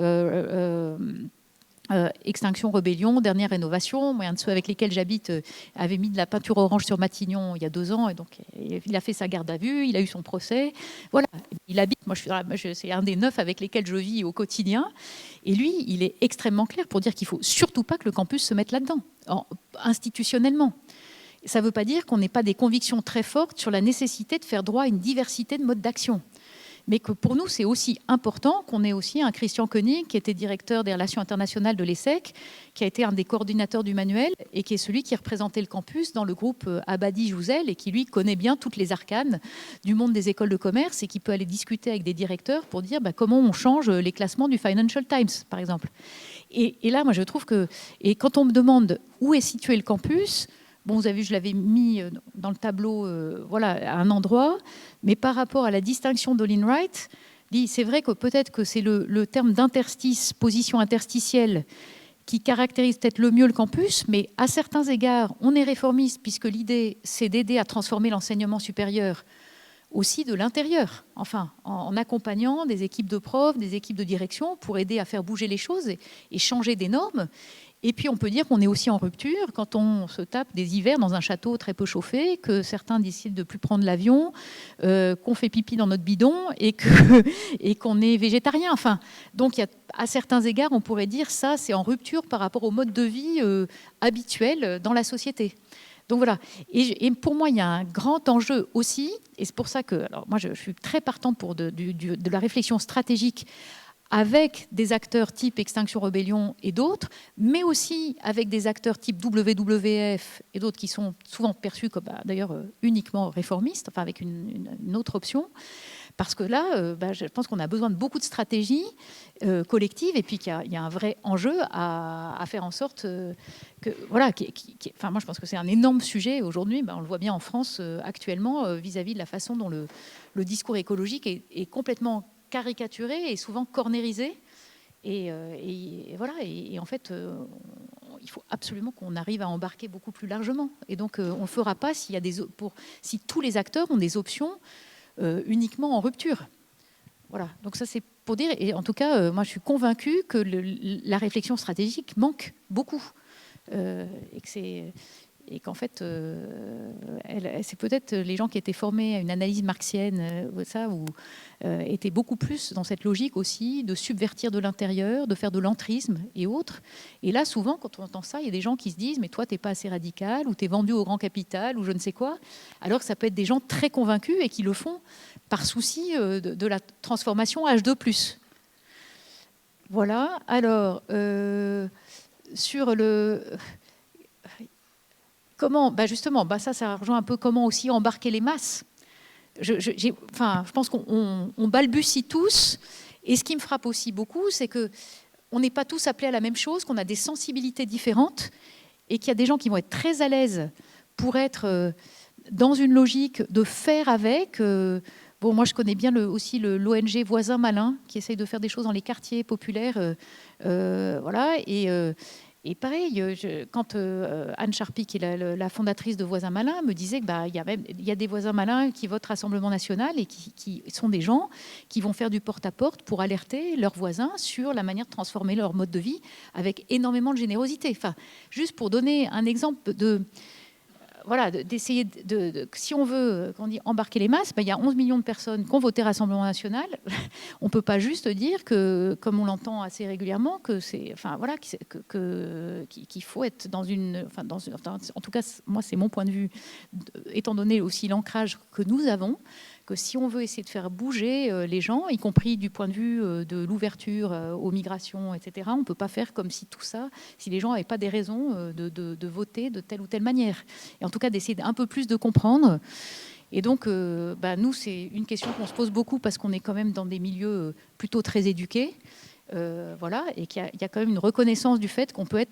Extinction Rebellion, Dernière Rénovation. Moi, un de ceux avec lesquels j'habite avait mis de la peinture orange sur Matignon il y a 2 ans, et donc il a fait sa garde à vue, il a eu son procès. Voilà, il habite, c'est un des 9 avec lesquels je vis au quotidien. Et lui, il est extrêmement clair pour dire qu'il ne faut surtout pas que le campus se mette là-dedans, institutionnellement. Ça ne veut pas dire qu'on n'ait pas des convictions très fortes sur la nécessité de faire droit à une diversité de modes d'action. Mais que pour nous, c'est aussi important qu'on ait aussi un Christian Koenig, qui était directeur des relations internationales de l'ESSEC, qui a été un des coordinateurs du manuel et qui est celui qui représentait le campus dans le groupe Abadi-Jouzel et qui, lui, connaît bien toutes les arcanes du monde des écoles de commerce et qui peut aller discuter avec des directeurs pour dire comment on change les classements du Financial Times, par exemple. Et là, moi, je trouve que... Et quand on me demande où est situé le campus... Bon, vous avez vu, je l'avais mis dans le tableau, à un endroit, mais par rapport à la distinction d'Olin Wright, c'est vrai que peut-être que c'est le terme d'interstice, position interstitielle, qui caractérise peut-être le mieux le campus, mais à certains égards, on est réformiste, puisque l'idée, c'est d'aider à transformer l'enseignement supérieur aussi de l'intérieur, enfin, en accompagnant des équipes de profs, des équipes de direction, pour aider à faire bouger les choses et changer des normes. Et puis, on peut dire qu'on est aussi en rupture quand on se tape des hivers dans un château très peu chauffé, que certains décident de ne plus prendre l'avion, qu'on fait pipi dans notre bidon et qu'on est végétarien. Enfin, donc, à certains égards, on pourrait dire ça, c'est en rupture par rapport au mode de vie habituel dans la société. Donc voilà. Et pour moi, il y a un grand enjeu aussi, et c'est pour ça que, alors moi, je suis très partante pour de la réflexion stratégique avec des acteurs type Extinction Rebellion et d'autres, mais aussi avec des acteurs type WWF et d'autres qui sont souvent perçus comme d'ailleurs uniquement réformistes, enfin avec une autre option. Parce que là, je pense qu'on a besoin de beaucoup de stratégies collectives et puis qu'il y a un vrai enjeu à faire en sorte que... Voilà, enfin, moi, je pense que c'est un énorme sujet aujourd'hui. On le voit bien en France actuellement vis-à-vis de la façon dont le discours écologique est complètement caricaturé et souvent cornérisé. Et voilà. Et en fait, il faut absolument qu'on arrive à embarquer beaucoup plus largement. Et donc, on ne le fera pas si tous les acteurs ont des options uniquement en rupture. Voilà, donc ça c'est pour dire, et en tout cas, moi je suis convaincue que la réflexion stratégique manque beaucoup. Et qu'en fait, c'est peut-être les gens qui étaient formés à une analyse marxienne, étaient beaucoup plus dans cette logique aussi de subvertir de l'intérieur, de faire de l'entrisme et autres. Et là, souvent, quand on entend ça, il y a des gens qui se disent « mais toi, t'es pas assez radical, ou t'es vendu au grand capital, ou je ne sais quoi », alors que ça peut être des gens très convaincus et qui le font par souci de la transformation H2+. Voilà, alors, sur le... Comment, justement, ça rejoint un peu comment aussi embarquer les masses. Je pense qu'on balbutie tous. Et ce qui me frappe aussi beaucoup, c'est qu'on n'est pas tous appelés à la même chose, qu'on a des sensibilités différentes et qu'il y a des gens qui vont être très à l'aise pour être dans une logique de faire avec. Moi, je connais bien aussi l'ONG Voisins Malins qui essaye de faire des choses dans les quartiers populaires. Voilà. Et pareil, quand Anne Charpy, qui est la fondatrice de Voisins Malins, me disait qu'il y a des voisins malins qui votent Rassemblement National et qui sont des gens qui vont faire du porte-à-porte pour alerter leurs voisins sur la manière de transformer leur mode de vie avec énormément de générosité. Enfin, juste pour donner un exemple d'essayer si on veut embarquer les masses, il y a 11 millions de personnes qui ont voté Rassemblement National. On ne peut pas juste dire que, comme on l'entend assez régulièrement, qu'il faut être en tout cas, moi, c'est mon point de vue, étant donné aussi l'ancrage que nous avons, que si on veut essayer de faire bouger les gens, y compris du point de vue de l'ouverture aux migrations, etc., on ne peut pas faire comme si tout ça, si les gens n'avaient pas des raisons de voter de telle ou telle manière. Et en tout cas, d'essayer un peu plus de comprendre. Et donc, nous, c'est une question qu'on se pose beaucoup parce qu'on est quand même dans des milieux plutôt très éduqués. Et qu'il y a quand même une reconnaissance du fait qu'on peut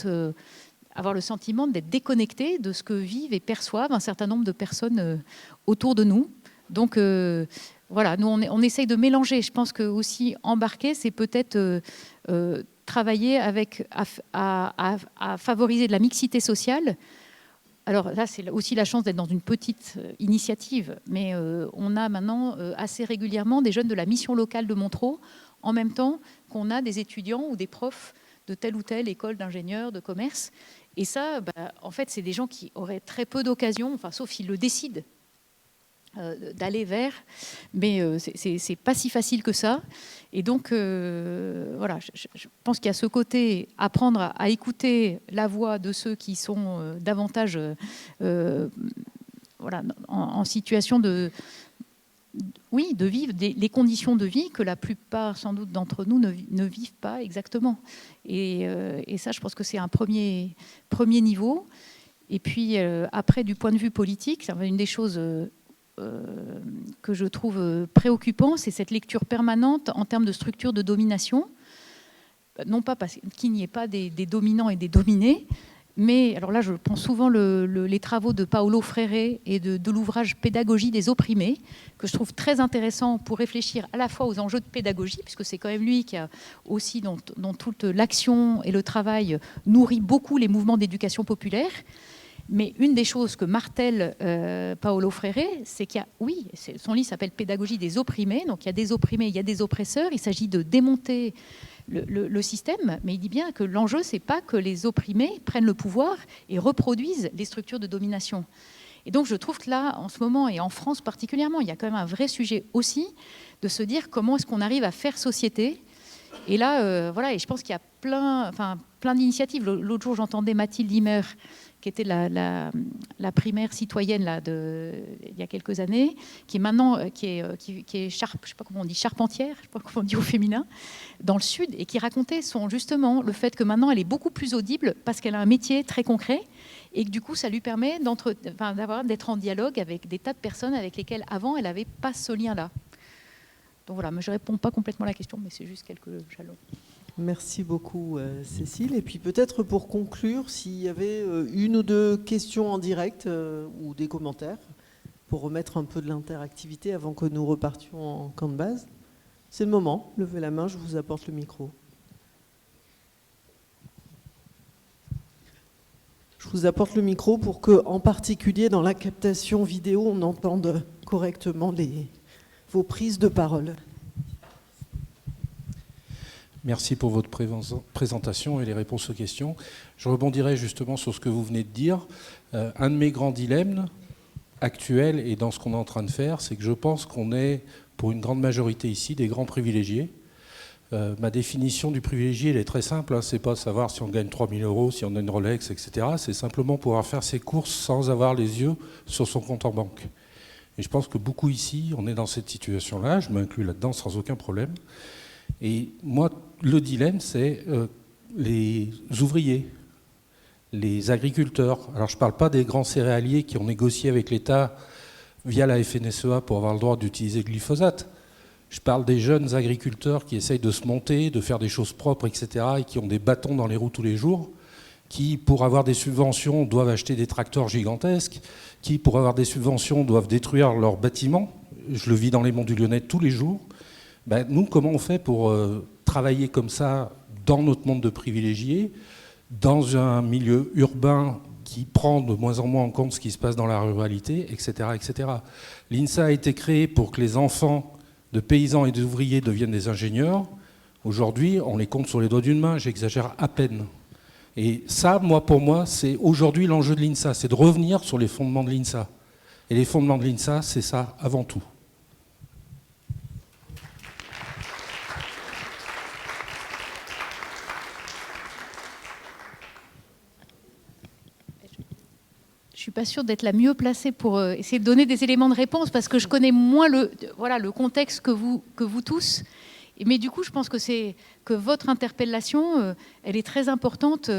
avoir le sentiment d'être déconnecté de ce que vivent et perçoivent un certain nombre de personnes autour de nous. Donc, nous, on essaye de mélanger. Je pense que aussi embarquer, c'est peut-être travailler à favoriser de la mixité sociale. Alors là, c'est aussi la chance d'être dans une petite initiative, mais on a maintenant assez régulièrement des jeunes de la mission locale de Montereau, en même temps qu'on a des étudiants ou des profs de telle ou telle école d'ingénieurs, de commerce. Et ça, en fait, c'est des gens qui auraient très peu d'occasions, sauf s'ils le décident, d'aller vers, mais c'est pas si facile que ça. Et donc, je pense qu'il y a ce côté, apprendre à écouter la voix de ceux qui sont davantage en situation de vivre les conditions de vie que la plupart, sans doute, d'entre nous ne vivent pas exactement. Et ça, je pense que c'est un premier niveau. Et puis, après, du point de vue politique, c'est une des choses que je trouve préoccupant, c'est cette lecture permanente en termes de structure de domination. Non pas parce qu'il n'y ait pas des dominants et des dominés, mais alors là, je prends souvent les travaux de Paulo Freire et de l'ouvrage Pédagogie des opprimés, que je trouve très intéressant pour réfléchir à la fois aux enjeux de pédagogie, puisque c'est quand même lui qui a aussi, dans toute l'action et le travail, nourri beaucoup les mouvements d'éducation populaire. Mais une des choses que martèle Paulo Freire, c'est qu'il y a, son livre s'appelle Pédagogie des opprimés, donc il y a des opprimés, il y a des oppresseurs, il s'agit de démonter le système, mais il dit bien que l'enjeu, c'est pas que les opprimés prennent le pouvoir et reproduisent les structures de domination. Et donc je trouve que là, en ce moment, et en France particulièrement, il y a quand même un vrai sujet aussi de se dire comment est-ce qu'on arrive à faire société. Et là, et je pense qu'il y a plein d'initiatives. L'autre jour, j'entendais Mathilde Himmer, qui était la primaire citoyenne il y a quelques années, qui est maintenant qui est je sais pas comment on dit, charpentière, je sais pas comment on dit au féminin, dans le Sud, et qui racontait justement le fait que maintenant elle est beaucoup plus audible parce qu'elle a un métier très concret et que du coup ça lui permet d'être en dialogue avec des tas de personnes avec lesquelles avant elle n'avait pas ce lien-là. Donc voilà, mais je ne réponds pas complètement à la question, mais c'est juste quelques jalons. Merci beaucoup, Cécile. Et puis peut-être pour conclure, s'il y avait une ou deux questions en direct ou des commentaires, pour remettre un peu de l'interactivité avant que nous repartions en camp de base. C'est le moment. Levez la main, je vous apporte le micro. Je vous apporte le micro pour que, en particulier dans la captation vidéo, on entende correctement vos prises de parole. Merci pour votre présentation et les réponses aux questions. Je rebondirai justement sur ce que vous venez de dire. Un de mes grands dilemmes actuels et dans ce qu'on est en train de faire, c'est que je pense qu'on est, pour une grande majorité ici, des grands privilégiés. Ma définition du privilégié, elle est très simple. Hein. C'est pas savoir si on gagne 3 000 €, si on a une Rolex, etc. C'est simplement pouvoir faire ses courses sans avoir les yeux sur son compte en banque. Et je pense que beaucoup ici, on est dans cette situation-là. Je m'inclus là-dedans sans aucun problème. Et moi, le dilemme, c'est les ouvriers, les agriculteurs. Alors, je ne parle pas des grands céréaliers qui ont négocié avec l'État via la FNSEA pour avoir le droit d'utiliser le glyphosate. Je parle des jeunes agriculteurs qui essayent de se monter, de faire des choses propres, etc., et qui ont des bâtons dans les roues tous les jours, qui, pour avoir des subventions, doivent acheter des tracteurs gigantesques, qui, pour avoir des subventions, doivent détruire leurs bâtiments. Je le vis dans les monts du Lyonnais tous les jours. Ben, nous, comment on fait pour travailler comme ça dans notre monde de privilégiés, dans un milieu urbain qui prend de moins en moins en compte ce qui se passe dans la ruralité, etc., etc. L'INSA a été créé pour que les enfants de paysans et d'ouvriers deviennent des ingénieurs. Aujourd'hui, on les compte sur les doigts d'une main, j'exagère à peine. Et ça, pour moi, c'est aujourd'hui l'enjeu de l'INSA, c'est de revenir sur les fondements de l'INSA. Et les fondements de l'INSA, c'est ça avant tout. Je ne suis pas sûre d'être la mieux placée pour essayer de donner des éléments de réponse parce que je connais moins le contexte que vous tous. Mais du coup, je pense que votre interpellation, elle est très importante.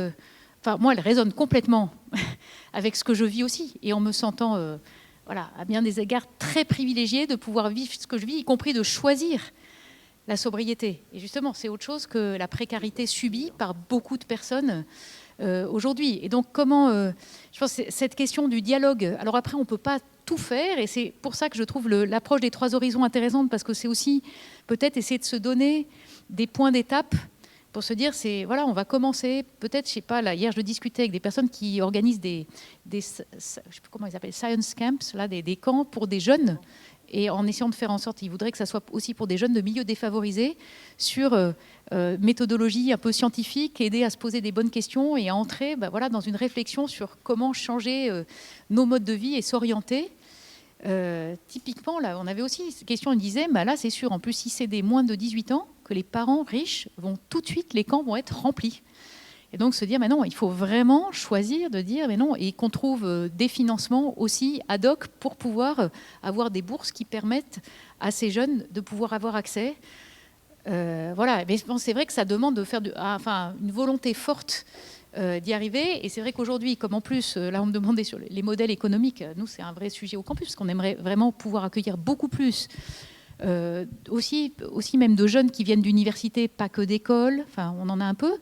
Enfin, moi, elle résonne complètement avec ce que je vis aussi. Et en me sentant, à bien des égards, très privilégiée de pouvoir vivre ce que je vis, y compris de choisir la sobriété. Et justement, c'est autre chose que la précarité subie par beaucoup de personnes aujourd'hui. Et donc, je pense que cette question du dialogue, alors après, on ne peut pas tout faire, et c'est pour ça que je trouve l'approche des 3 horizons intéressante, parce que c'est aussi peut-être essayer de se donner des points d'étape pour se dire, on va commencer, peut-être, je ne sais pas, là, hier je discutais avec des personnes qui organisent des je ne sais plus comment ils appellent, science camps, là, des camps pour des jeunes, et en essayant de faire en sorte, ils voudraient que ça soit aussi pour des jeunes de milieux défavorisés, sur méthodologie un peu scientifique, aider à se poser des bonnes questions et à entrer dans une réflexion sur comment changer nos modes de vie et s'orienter. Typiquement, là, on avait aussi cette question, on disait, là c'est sûr, en plus si c'est des moins de 18 ans, que les parents riches vont tout de suite, les camps vont être remplis. Et donc se dire, mais non, il faut vraiment choisir de dire, mais non, et qu'on trouve des financements aussi ad hoc pour pouvoir avoir des bourses qui permettent à ces jeunes de pouvoir avoir accès. Mais c'est vrai que ça demande de faire une volonté forte d'y arriver. Et c'est vrai qu'aujourd'hui, comme en plus, là on me demandait sur les modèles économiques, nous c'est un vrai sujet au campus, parce qu'on aimerait vraiment pouvoir accueillir beaucoup plus. Aussi même de jeunes qui viennent d'universités, pas que d'écoles, on en a un peu.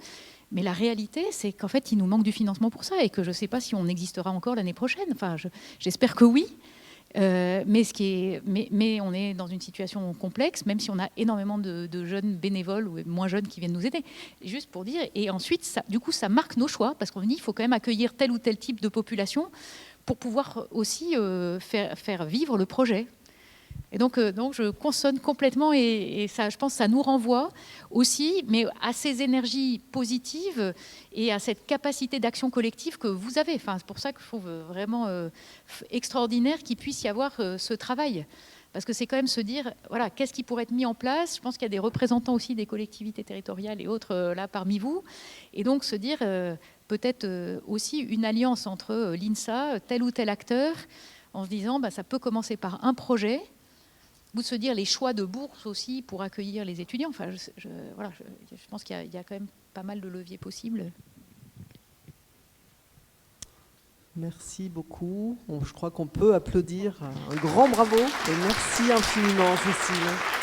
Mais la réalité, c'est qu'en fait, il nous manque du financement pour ça et que je ne sais pas si on existera encore l'année prochaine. J'espère que oui. Mais on est dans une situation complexe, même si on a énormément de jeunes bénévoles ou moins jeunes qui viennent nous aider. Juste pour dire, et ensuite, ça marque nos choix, parce qu'on dit qu'il faut quand même accueillir tel ou tel type de population pour pouvoir aussi faire vivre le projet. Et donc je consonne complètement et ça, je pense, ça nous renvoie aussi, mais à ces énergies positives et à cette capacité d'action collective que vous avez. C'est pour ça que je trouve vraiment extraordinaire qu'il puisse y avoir ce travail. Parce que c'est quand même se dire, qu'est-ce qui pourrait être mis en place ? Je pense qu'il y a des représentants aussi des collectivités territoriales et autres là parmi vous. Et donc se dire peut-être aussi une alliance entre l'INSA, tel ou tel acteur, en se disant, ça peut commencer par un projet, ou de se dire les choix de bourse aussi pour accueillir les étudiants. Je pense qu'il y a quand même pas mal de leviers possibles. Merci beaucoup. Je crois qu'on peut applaudir un grand bravo et merci infiniment, Cécile.